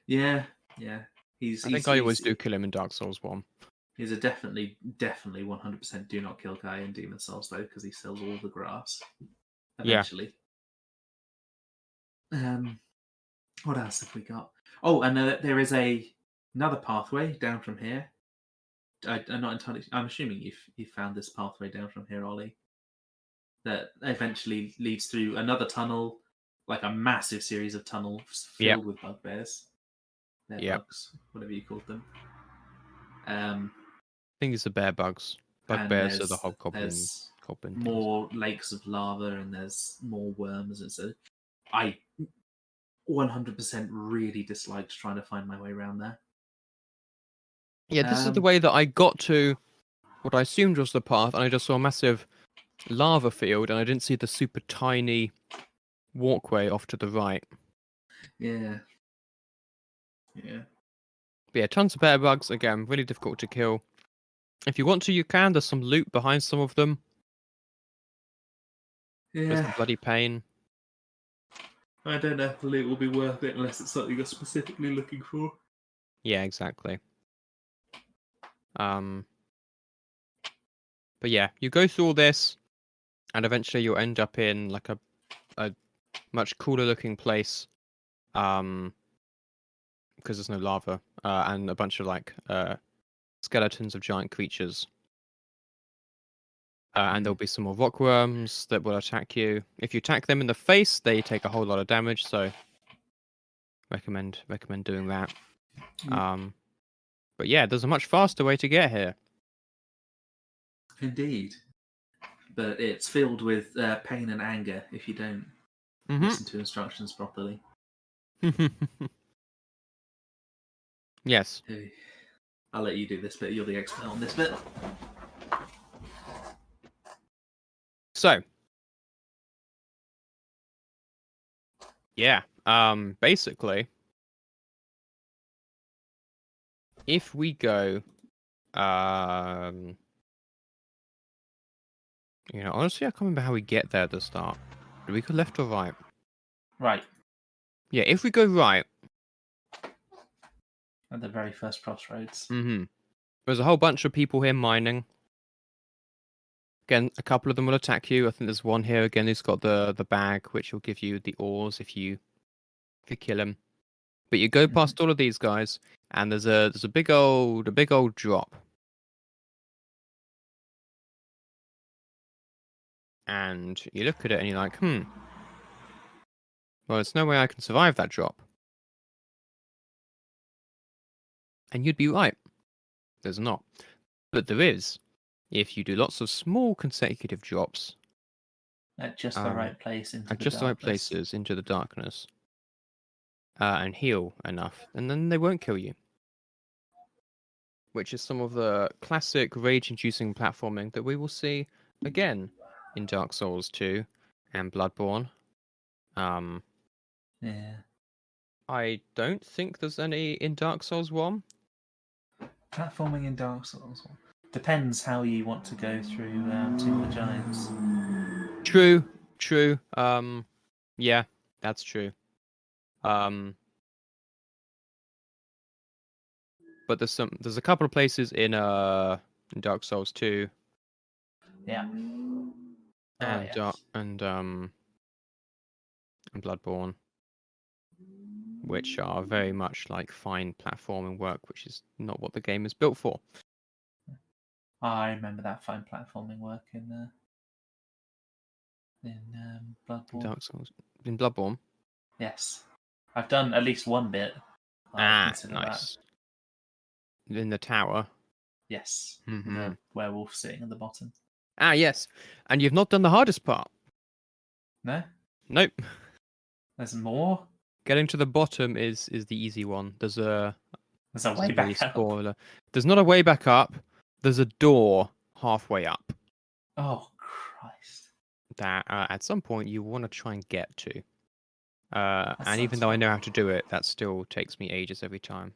Yeah. I think I always do kill him in Dark Souls 1. He's a definitely 100% do not kill guy in Demon Souls, though, because he sells all the grass. Eventually. Yeah. What else have we got? Oh, and there is another pathway down from here. I'm not entirely. I'm assuming you've found this pathway down from here, Ollie. That eventually leads through another tunnel, like a massive series of tunnels filled with bugbears. Bear bugs, whatever you called them. I think it's the bear bugs. Bugbears are the hobgoblin. There's more lakes of lava, and there's more worms, and so I 100% really disliked trying to find my way around there. Yeah, this is the way that I got to what I assumed was the path, and I just saw a massive lava field, and I didn't see the super tiny walkway off to the right. Yeah. But yeah, tons of bear bugs. Again, really difficult to kill. If you want to, you can. There's some loot behind some of them. Yeah. There's some bloody pain. I don't know if the loot will be worth it unless it's something you're specifically looking for. Yeah, exactly. But yeah, you go through all this, and eventually you'll end up in like a much cooler looking place. Because there's no lava, and a bunch of like skeletons of giant creatures. And there'll be some more rock worms that will attack you. If you attack them in the face, they take a whole lot of damage. So recommend doing that. But yeah, there's a much faster way to get here. Indeed. But it's filled with pain and anger if you don't listen to instructions properly. Yes. I'll let you do this bit. You're the expert on this bit. So. Yeah. Basically, if we go, honestly, I can't remember how we get there at the start. Do we go left or right? Right. Yeah, if we go right. At the very first crossroads. There's a whole bunch of people here mining. Again, a couple of them will attack you. I think there's one here again who's got the bag, which will give you the ores if you kill him. But you go past all of these guys, and there's a big old drop. And you look at it and you're like, well, there's no way I can survive that drop. And you'd be right. There's not. But there is, if you do lots of small consecutive drops. At just the right place into at the just the right darkness. places into the darkness. And heal enough, and then they won't kill you. Which is some of the classic rage-inducing platforming that we will see again in Dark Souls 2 and Bloodborne. Yeah. I don't think there's any in Dark Souls 1. Platforming in Dark Souls depends how you want to go through Tomb of the Giants. True. Yeah, that's true. But there's a couple of places in Dark Souls 2. Yeah. And yes. and Bloodborne, which are very much like fine platforming work, which is not what the game is built for. I remember that fine platforming work in Bloodborne. Dark Souls in Bloodborne. Yes, I've done at least one bit. Nice. That. In the tower. Yes, the werewolf sitting at the bottom. Yes, and you've not done the hardest part. No. Nope. There's more. Getting to the bottom is the easy one. There's a way back up. There's not a way back up. There's a door halfway up. Oh Christ! That at some point you want to try and get to. And even though I know how to do it, that still takes me ages every time.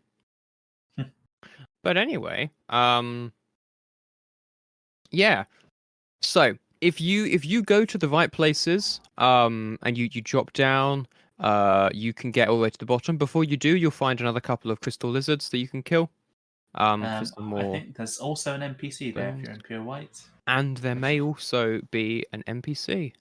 But anyway, yeah. So if you go to the right places, and you drop down, you can get all the way to the bottom. Before you do, you'll find another couple of crystal lizards that you can kill. I think there's also an NPC there if you're in Pure White. And there may also be an NPC.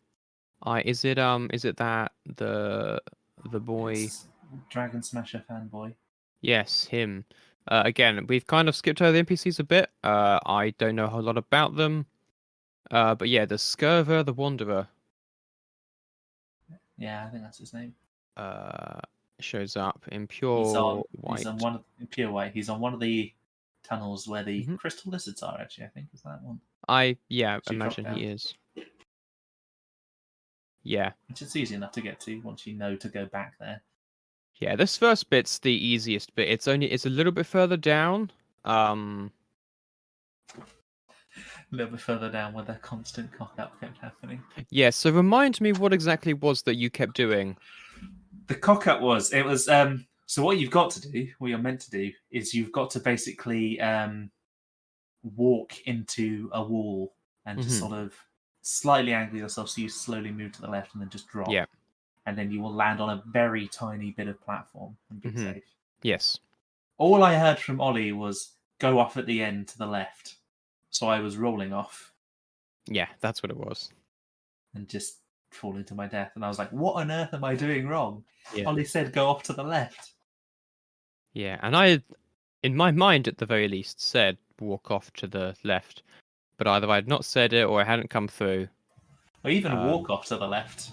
Is it that the boy? It's Dragon Smasher fanboy. Yes, him. Again, we've kind of skipped over the NPCs a bit. I don't know a whole lot about them. But yeah, the Scurver the Wanderer. Yeah, I think that's his name. Shows up in Pure White. He's on Pure White. He's on one of the tunnels where the crystal lizards are. Actually, I think is that one. I imagine he is. Yeah, which is easy enough to get to once you know to go back there. Yeah, this first bit's the easiest bit. It's a little bit further down. A little bit further down where the constant cock-up kept happening. Yeah, so remind me what exactly was that you kept doing. The cock-up was... So what you've got to do, what you're meant to do, is you've got to basically walk into a wall and just sort of slightly angle yourself so you slowly move to the left and then just drop. Yeah. And then you will land on a very tiny bit of platform and be safe. Yes. All I heard from Ollie was go off at the end to the left. So I was rolling off. Yeah, that's what it was. And just falling to my death. And I was like, what on earth am I doing wrong? Yeah. Ollie said go off to the left. Yeah, and I, in my mind at the very least, said walk off to the left. But either I had not said it or I hadn't come through. Or even walk off to the left.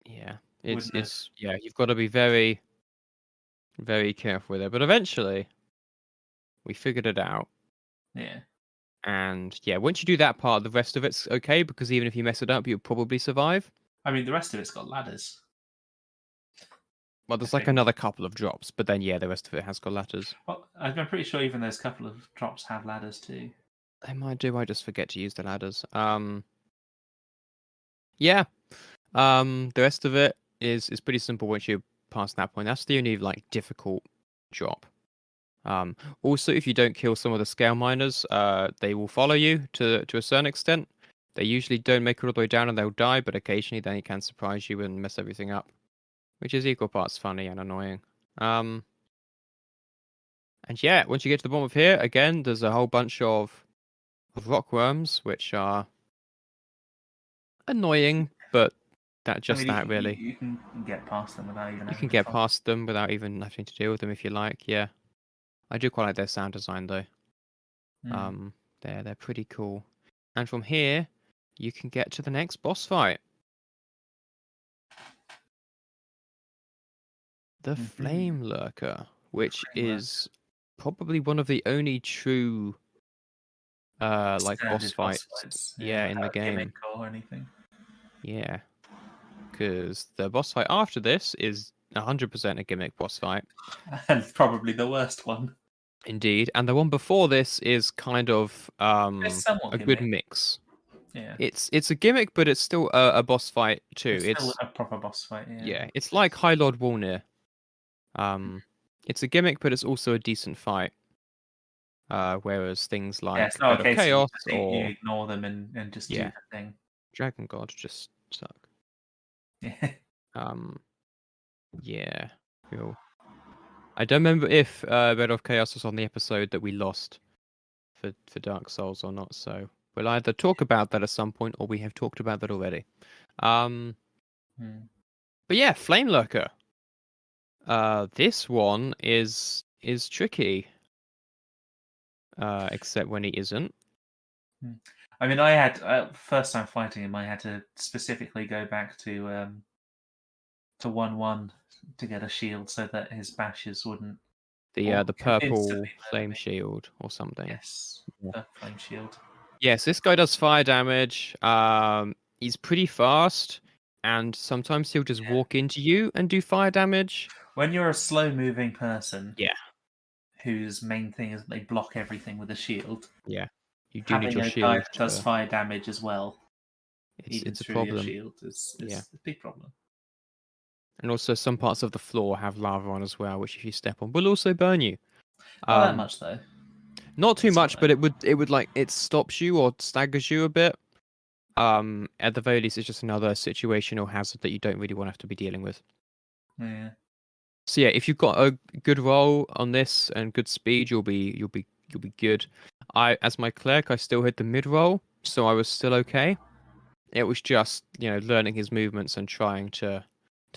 Yeah, it's you've got to be very, very careful with it. But eventually, we figured it out. Yeah. And yeah, once you do that part, the rest of it's okay because even if you mess it up, you'll probably survive. I mean, the rest of it's got ladders. Well, there's like another couple of drops, but then yeah, the rest of it has got ladders. Well, I'm pretty sure even those couple of drops have ladders too. They might do. I just forget to use the ladders. Yeah. The rest of it is pretty simple once you pass that point. That's the only like difficult drop. Also, if you don't kill some of the scale miners, they will follow you to a certain extent. They usually don't make it all the way down and they'll die, but occasionally they can surprise you and mess everything up, which is equal parts funny and annoying. And yeah, once you get to the bottom of here, again, there's a whole bunch of of rockworms, which are annoying, but that really. You can get past them without even You having can to get fight. past them without even having to deal with them if you like. Yeah, I do quite like their sound design though. Mm. They're pretty cool. And from here, you can get to the next boss fight. The Flame Lurker, which is probably one of the only true like boss fights, yeah, in the without gimmick game. or anything. Yeah, because the boss fight after this is 100% a gimmick boss fight. And probably the worst one. Indeed, and the one before this is kind of It's somewhat a gimmick. good mix. Yeah. It's a gimmick, but it's still a boss fight too. It's still a proper boss fight, yeah. Yeah, it's like High Lord Wolnir. It's a gimmick, but it's also a decent fight. Whereas things like it's not Bed a of case Chaos of you or ignore them and just do yeah, the thing. Dragon God just suck. Yeah. Yeah, cool. I don't remember if Bed of Chaos was on the episode that we lost for Dark Souls or not. So we'll either talk about that at some point or we have talked about that already. But yeah, Flame Lurker. This one is tricky. Except when he isn't. I mean, I had first time fighting him. I had to specifically go back to 1-1 to get a shield so that his bashes wouldn't. The purple instantly murder flame me. shield or something. Yes, Yeah. the flame shield. Yes, this guy does fire damage. He's pretty fast, and sometimes he'll just walk into you and do fire damage. When you're a slow moving person, Yeah, whose main thing is they block everything with a shield. yeah. You do need Having your a guy shield. that does fire damage as well, even It's a through your problem. shield, is Yeah. a big problem. And also, some parts of the floor have lava on as well, which if you step on will also burn you. Not that much though. Not too That's much, all but it would like it stops you or staggers you a bit. At the very least, it's just another situational hazard that you don't really want to have to be dealing with. Yeah. So yeah, if you've got a good roll on this and good speed, you'll be good. As my cleric, I still hit the mid roll, so I was still okay. It was just learning his movements and trying to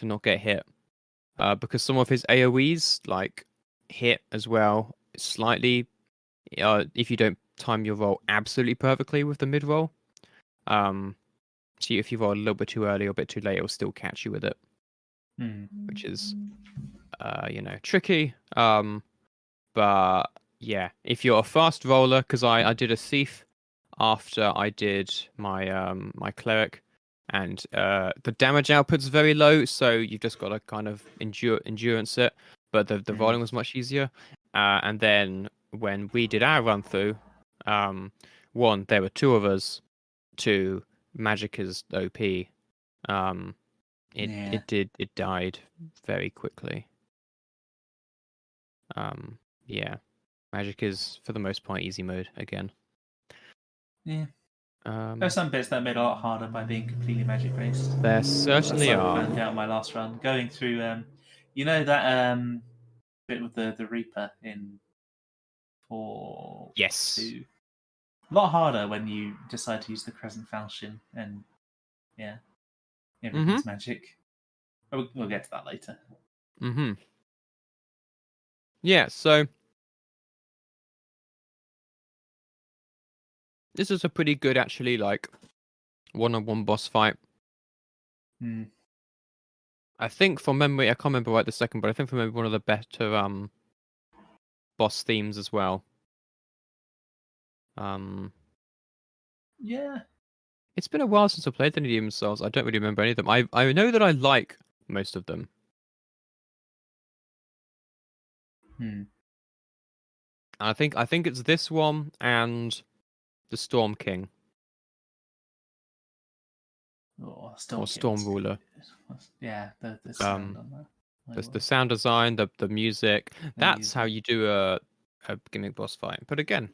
not get hit. Because some of his AOE's like hit as well slightly. If you don't time your roll absolutely perfectly with the mid roll. So if you roll a little bit too early or a bit too late, it will still catch you with it, which is, tricky. But yeah, if you're a fast roller, because I did a thief after I did my my cleric, and the damage output's very low, so you've just got to kind of endurance it. But the rolling was much easier. And then when we did our run through, one, there were two of us. Two, magic is OP. It died very quickly. Yeah, magic is for the most part easy mode again. Yeah. There's some bits that are made a lot harder by being completely magic based. There certainly are. I found out my last run going through. You know that bit with the Reaper in 4. Yes. 2. A lot harder when you decide to use the Crescent Falchion and everything's magic. We'll get to that later. Yeah, so this is a pretty good, actually, like one-on-one boss fight. I think from memory, I can't remember right this second, but I think from memory, one of the better boss themes as well. Yeah. It's been a while since I played any Demon Souls. I don't really remember any of them. I know that I like most of them. I think it's this one and the Storm King. Or Storm Ruler. Yeah, the sound on that. The sound design, the music. That's how you do a gimmick boss fight. But again,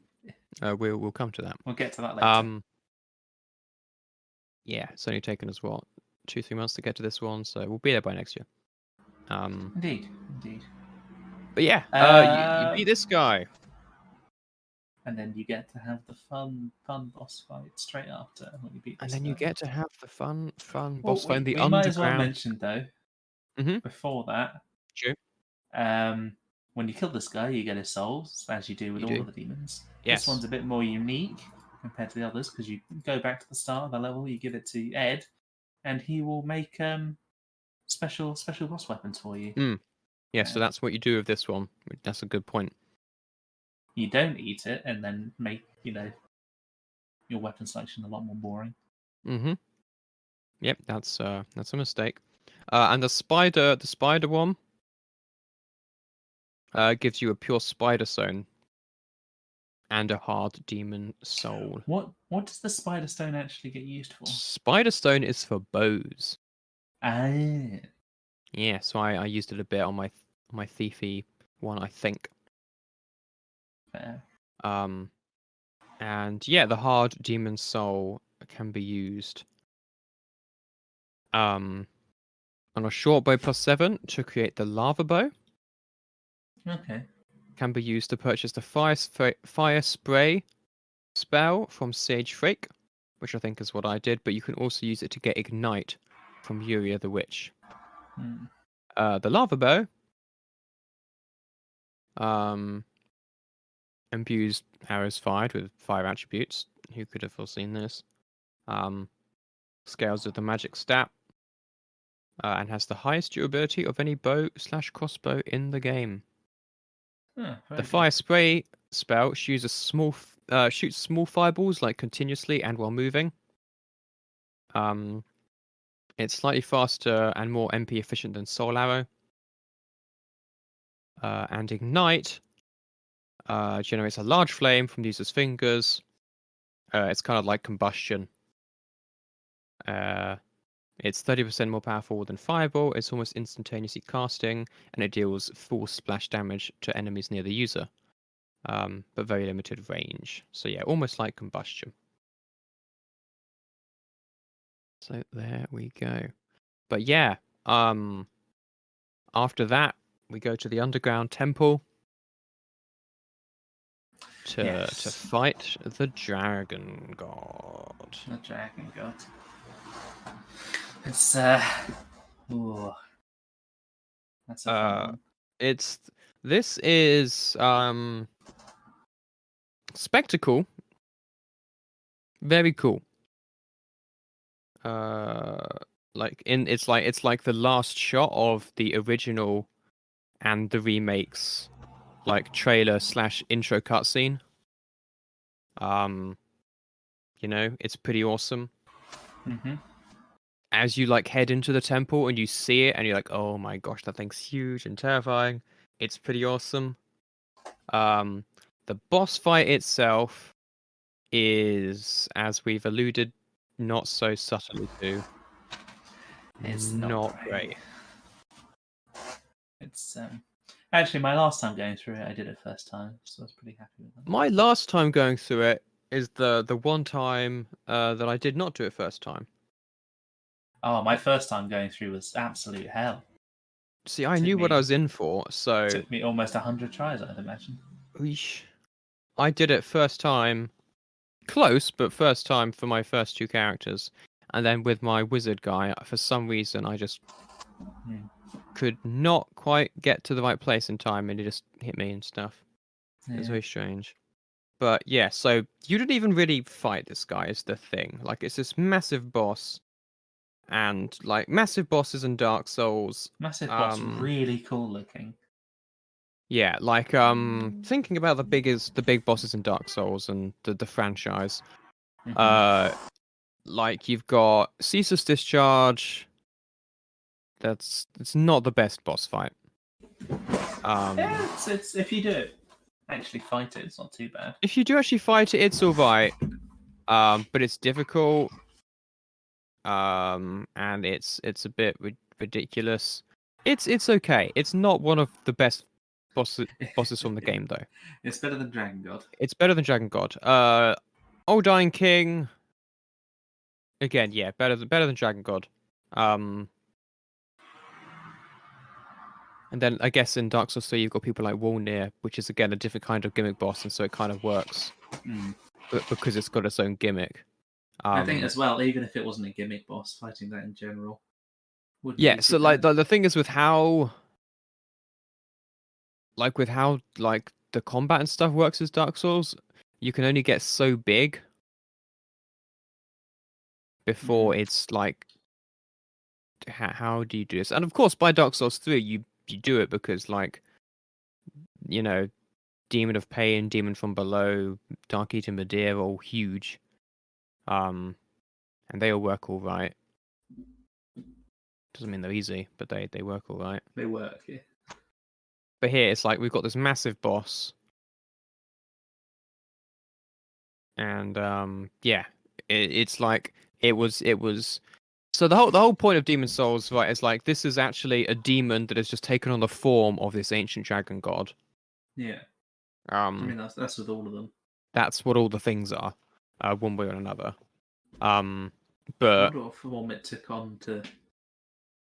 we'll come to that. We'll get to that later. Yeah, it's only taken us 2-3 months to get to this one, so we'll be there by next year. Indeed. But yeah, you beat this guy. and then you get to have the fun boss fight straight after when you beat. And then you get to have the fun Well, boss fight in the we might as well underground. mention though, Mm-hmm. before that, True. when you kill this guy, you get his souls, as you do with all of the demons. Yes. This one's a bit more unique compared to the others because you go back to the start of the level, you give it to Ed, and he will make special boss weapons for you. Yeah, so that's what you do with this one. That's a good point. You don't eat it and then make your weapon selection a lot more boring. Mm-hmm. Yep, that's a mistake. And the spider one gives you a pure spider stone and a hard demon soul. What does the spider stone actually get used for? Spider stone is for bows. Ah. Yeah, so I used it a bit on my thiefy one, I think. Fair. And yeah, the hard demon soul can be used on a short bow +7 to create the lava bow. Okay. Can be used to purchase the fire spray spell from Sage Frake, which I think is what I did, but you can also use it to get ignite from Yuria the Witch. The lava bow imbues arrows fired with 5 attributes. Who could have foreseen this? Scales of the magic stat, and has the highest durability of any bow/crossbow in the game. The fire spray spell shoots small fireballs like continuously and while moving. It's slightly faster and more MP efficient than Soul Arrow. And Ignite generates a large flame from the user's fingers. It's kind of like combustion. It's 30% more powerful than Fireball. It's almost instantaneously casting, and it deals full splash damage to enemies near the user, but very limited range. So yeah, almost like combustion. So there we go. But yeah, after that, we go to the underground temple to fight the dragon god. The dragon god. It's ooh. That's a fun one. This is spectacle. Very cool. It's like the last shot of the original and the remakes, like trailer/intro cutscene. It's pretty awesome. Mm-hmm. As you head into the temple and you see it and you're like, oh my gosh, that thing's huge and terrifying. It's pretty awesome. The boss fight itself is, as we've alluded, not so subtly to. It's not great. It's actually my last time going through it, I did it first time, so I was pretty happy with that. My last time going through it is the one time that I did not do it first time. Oh, my first time going through was absolute hell. See, I knew what I was in for, so... It took me almost 100 tries, I'd imagine. I did it first time, close, but first time for my first 2 characters. And then with my wizard guy, for some reason, I just could not quite get to the right place in time, and it just hit me and stuff. It was very strange. But yeah, so you didn't even really fight this guy, is the thing. It's this massive boss. And massive bosses in Dark Souls. Massive boss, really cool looking. Yeah, thinking about the big bosses in Dark Souls and the franchise. You've got Ceaseless Discharge. It's not the best boss fight. It's if you do it, actually fight it, it's not too bad. If you do actually fight it, it's alright. But it's difficult. And it's a bit ridiculous. It's okay. It's not one of the best bosses from the game, though. It's better than Dragon God. It's better than Dragon God. Old Dying King. Again, yeah, better than Dragon God. And then I guess in Dark Souls 3 you've got people like Wolnir, which is again a different kind of gimmick boss, and so it kind of works. But because it's got its own gimmick. I think as well, even if it wasn't a gimmick boss, fighting that in general wouldn't Yeah, be so too like bad. the thing is with how the combat and stuff works as Dark Souls, you can only get so big before it's like how do you do this? And of course by Dark Souls 3 you do it because like Demon of Pain, Demon from Below, Dark Eater Medea are all huge. And they all work all right. Doesn't mean they're easy, but they work all right. They work, yeah. But here it's like we've got this massive boss. And it's like it was so the whole point of Demon Souls, right, is like this is actually a demon that has just taken on the form of this ancient dragon god. Yeah. I mean that's with all of them. That's what all the things are, one way or another. But I wonder what form it took on to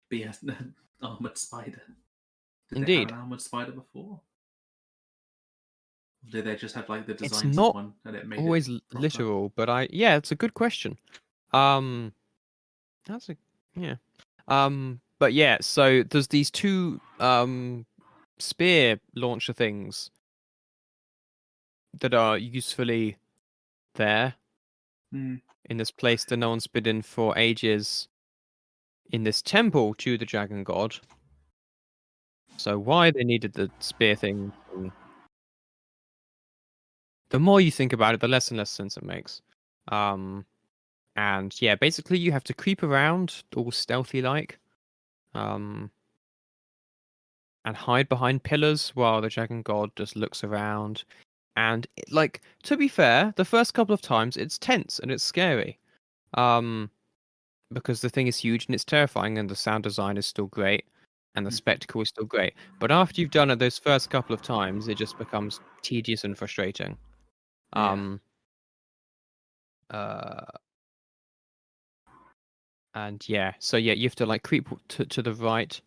be an armored spider. Did indeed, they have an armored spider before? Or did they just have like the designs it's not of one and it made always it literal, but it's a good question. That's a yeah. But yeah, so there's these two spear launcher things that are usefully there in this place that no one's been in for ages in this temple to the dragon god. So why they needed the spear thing, the more you think about it, the less and less sense it makes. And yeah, basically you have to creep around all stealthy like. And hide behind pillars while the dragon god just looks around. And like, to be fair, the first couple of times it's tense and it's scary. Because the thing is huge and it's terrifying and the sound design is still great and the spectacle is still great. But after you've done it those first couple of times, it just becomes tedious and frustrating. And so yeah, you have to like creep to the right.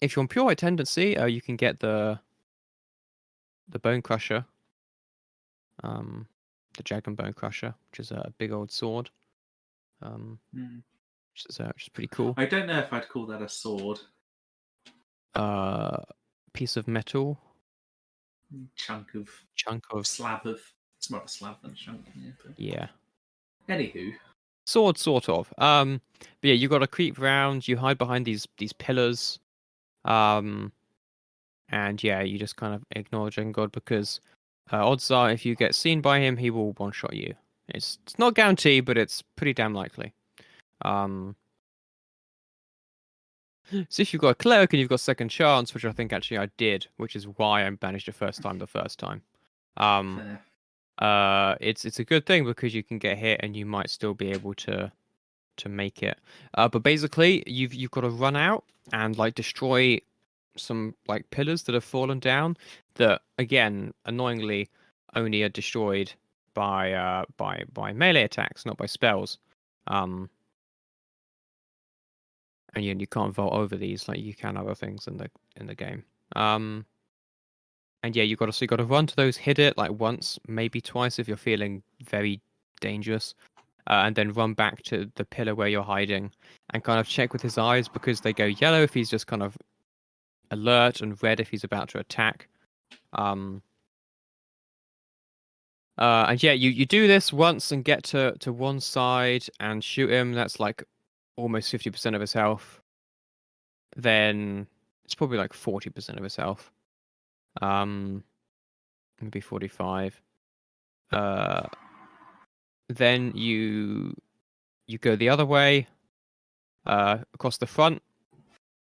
If you're on pure high tendency, you can get the Bone Crusher. The Dragon Bone Crusher, which is a big old sword. Which is pretty cool. I don't know if I'd call that a sword. Piece of metal. Chunk of slab of. It's more of a slab than a chunk. Yeah. Anywho. Sword, sort of. But yeah, you got to creep around. You hide behind these pillars. And yeah, you just kind of ignore the Dragon God because odds are if you get seen by him, he will one-shot you. It's not guaranteed, but it's pretty damn likely. So if you've got a cleric and you've got second chance, which I think actually I did, which is why I banished the first time. It's a good thing because you can get hit and you might still be able to make it. But basically you've got to run out and like destroy some like pillars that have fallen down that again annoyingly only are destroyed by melee attacks, not by spells. And you can't vault over these like you can other things in the game. And yeah, you got to run to those, hit it like once, maybe twice if you're feeling very dangerous, and then run back to the pillar where you're hiding and kind of check with his eyes because they go yellow if he's just kind of alert and red if he's about to attack. And yeah, you do this once and get to one side and shoot him. That's like almost 50% of his health. Then it's probably like 40% of his health. Maybe 45. Then you go the other way, across the front,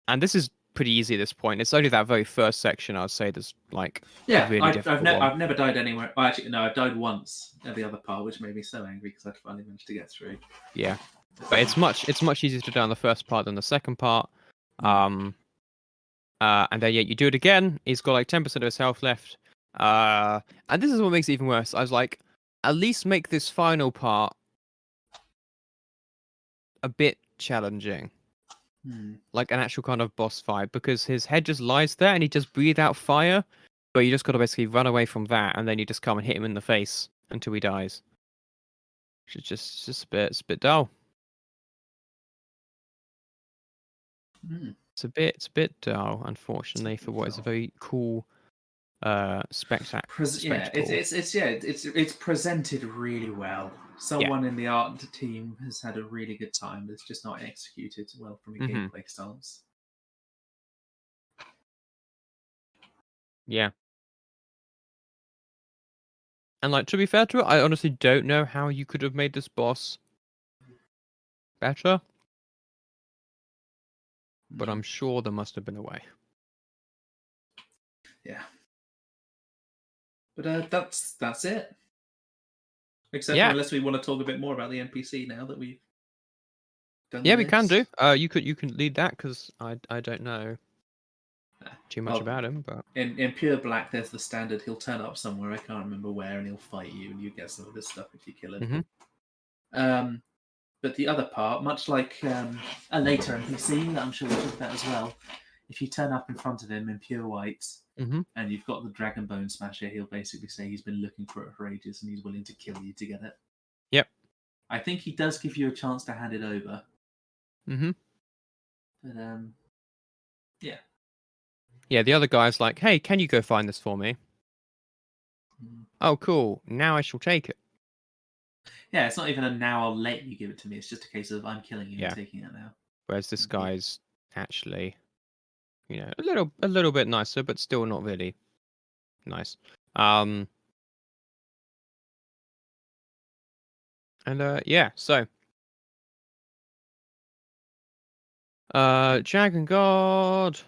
and this is pretty easy at this point. It's only that very first section I'd say there's like really difficult one. I've never died anywhere. Well, actually, no, I've died once at the other part, which made me so angry because I'd finally managed to get through. Yeah, but it's much easier to do on the first part than the second part. And then yeah, you do it again. He's got like 10% of his health left. And this is what makes it even worse. I was like, at least make this final part a bit challenging. like an actual kind of boss fight, because his head just lies there and he just breathes out fire, but you just got to basically run away from that, and then you just come and hit him in the face until he dies. Which is just a bit dull. It's a bit dull, unfortunately, for what is a very cool spectacle. Yeah, it's presented really well. Someone in the art team has had a really good time. It's just not executed well from a gameplay stance. Yeah. And like, to be fair to it, I honestly don't know how you could have made this boss better. But I'm sure there must have been a way. Yeah. But that's it. Except for unless we want to talk a bit more about the NPC now that we've done. Yeah, we can do. You can lead that, because I don't know too much about him. But in Pure Black, there's the standard. He'll turn up somewhere, I can't remember where, and he'll fight you, and you get some of his stuff if you kill him. But the other part, much like a later NPC that I'm sure we'll talk about as well, if you turn up in front of him in Pure White and you've got the Dragon Bone Smasher, he'll basically say he's been looking for it for ages and he's willing to kill you to get it. Yep. I think he does give you a chance to hand it over. But yeah. Yeah, the other guy's like, hey, can you go find this for me? Oh, cool. Now I shall take it. Yeah, it's not even a now I'll let you give it to me. It's just a case of I'm killing you and taking it now. Whereas this guy's actually, a little bit nicer, but still not really nice. And yeah, so Dragon God.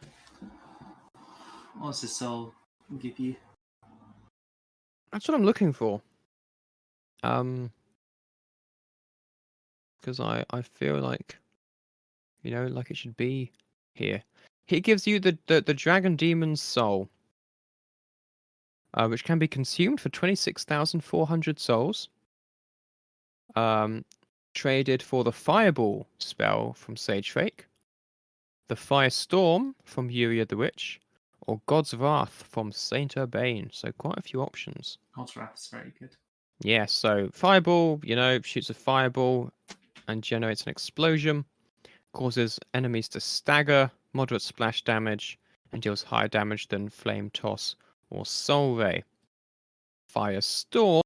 What's his soul give you? That's what I'm looking for. Because I feel like, like it should be here. He gives you the Dragon Demon's soul, which can be consumed for 26,400 souls. Traded for the Fireball spell from Sage Fake, the Firestorm from Yuria the Witch, or God's Wrath from Saint Urbane. So quite a few options. God's Wrath is very good. Yeah, so Fireball, shoots a fireball and generates an explosion, causes enemies to stagger, moderate splash damage, and deals higher damage than Flame Toss or Soul Ray. Firestorm,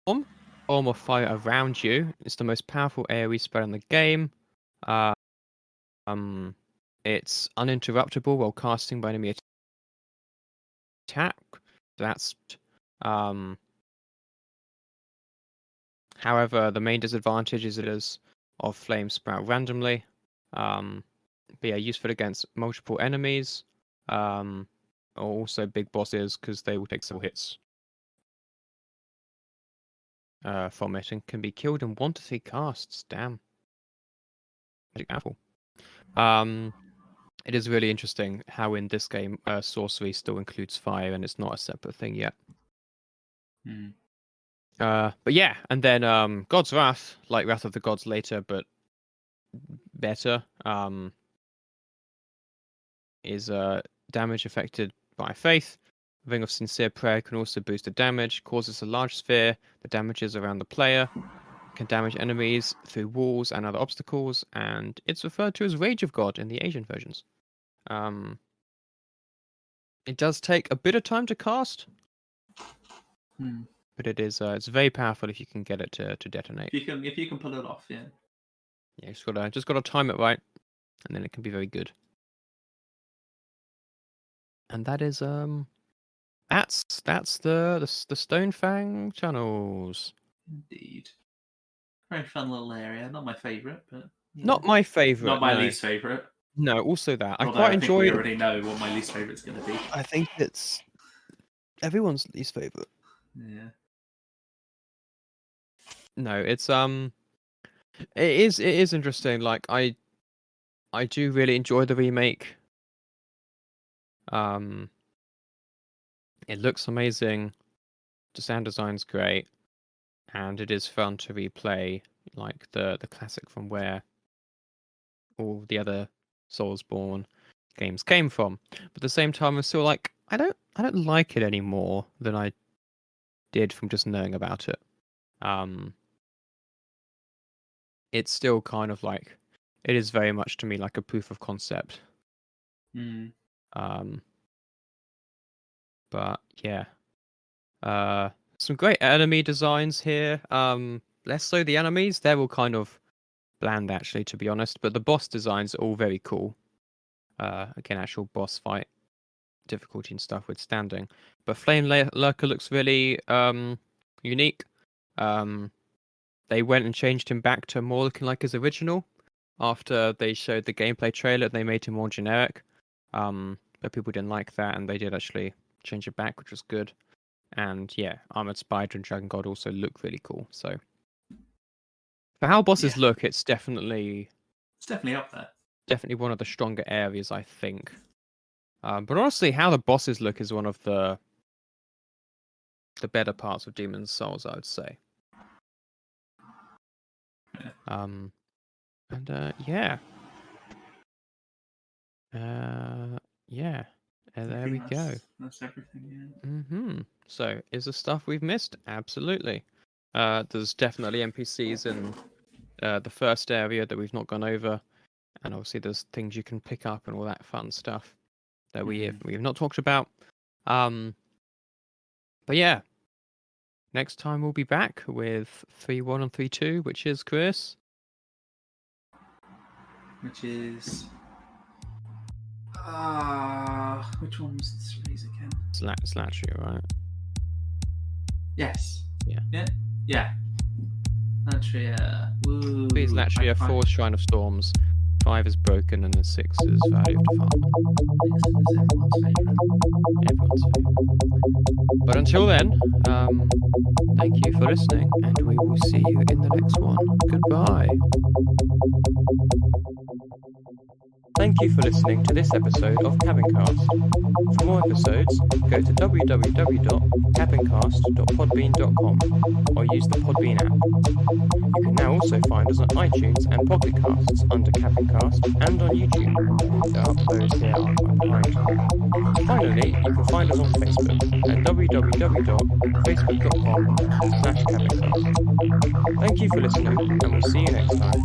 Orm of fire around you. It's the most powerful AoE spell in the game. It's uninterruptible while casting by enemy attack. That's however, the main disadvantage is it is of flame sprout randomly. But yeah, useful against multiple enemies. Or also big bosses, because they will take several hits from it and can be killed in 1 to 3 casts. Damn. Pretty powerful. It is really interesting how in this game sorcery still includes fire and it's not a separate thing yet. But yeah, and then God's Wrath, like Wrath of the Gods later, but better, is damage affected by faith. Ring of Sincere Prayer can also boost the damage, causes a large sphere that damages around the player, can damage enemies through walls and other obstacles, and it's referred to as Rage of God in the Asian versions. It does take a bit of time to cast, but it is it's very powerful if you can get it to detonate. If you can pull it off, yeah. Yeah, just gotta time it right, and then it can be very good. And that is that's the Stonefang tunnels. Indeed. Very fun little area. Not my favourite, but not my favourite. Not my least favourite. No, also that. Although I think we already know what my least favourite's going to be. I think it's everyone's least favourite. Yeah. No, it's it is interesting. Like I do really enjoy the remake. It looks amazing. The sound design's great, and it is fun to replay like the classic from where all the other Soulsborne games came from. But at the same time, I'm still like, I don't like it any more than I did from just knowing about it. It's still kind of like, it is very much to me like a proof of concept. But yeah, some great enemy designs here. Less so the enemies; they're all kind of bland, actually, to be honest. But the boss designs are all very cool. Again, actual boss fight difficulty and stuff withstanding. But Flame Lurker looks really unique. They went and changed him back to more looking like his original after they showed the gameplay trailer. They made him more generic. But people didn't like that, and they did actually change it back, which was good. And yeah, Armored Spider and Dragon God also look really cool. So for how bosses look, it's definitely up there. Definitely one of the stronger areas, I think. But honestly, how the bosses look is one of the better parts of Demon's Souls, I would say. There we go. That's everything, So, is there stuff we've missed? Absolutely. There's definitely NPCs in the first area that we've not gone over, and obviously there's things you can pick up and all that fun stuff that we have not talked about. But yeah, next time we'll be back with 3.1 and 3.2, which is Chris. Which is which one was the series again? Slatria, right? Yes. Yeah. Latria. Woo. 3 is Latria, 4 is Shrine of Storms, 5 is Broken, and then 6 is Valley of Defilement. Everyone's favourite. But until then, thank you for listening, and we will see you in the next one. Goodbye. Thank you for listening to this episode of Cabincast. For more episodes, go to www.cabincast.podbean.com or use the Podbean app. You can now also find us on iTunes and Pocket Casts under Cabincast and on YouTube. The uploads here are quite behind. Finally, you can find us on Facebook at www.facebook.com/Cabincast. Thank you for listening, and we'll see you next time.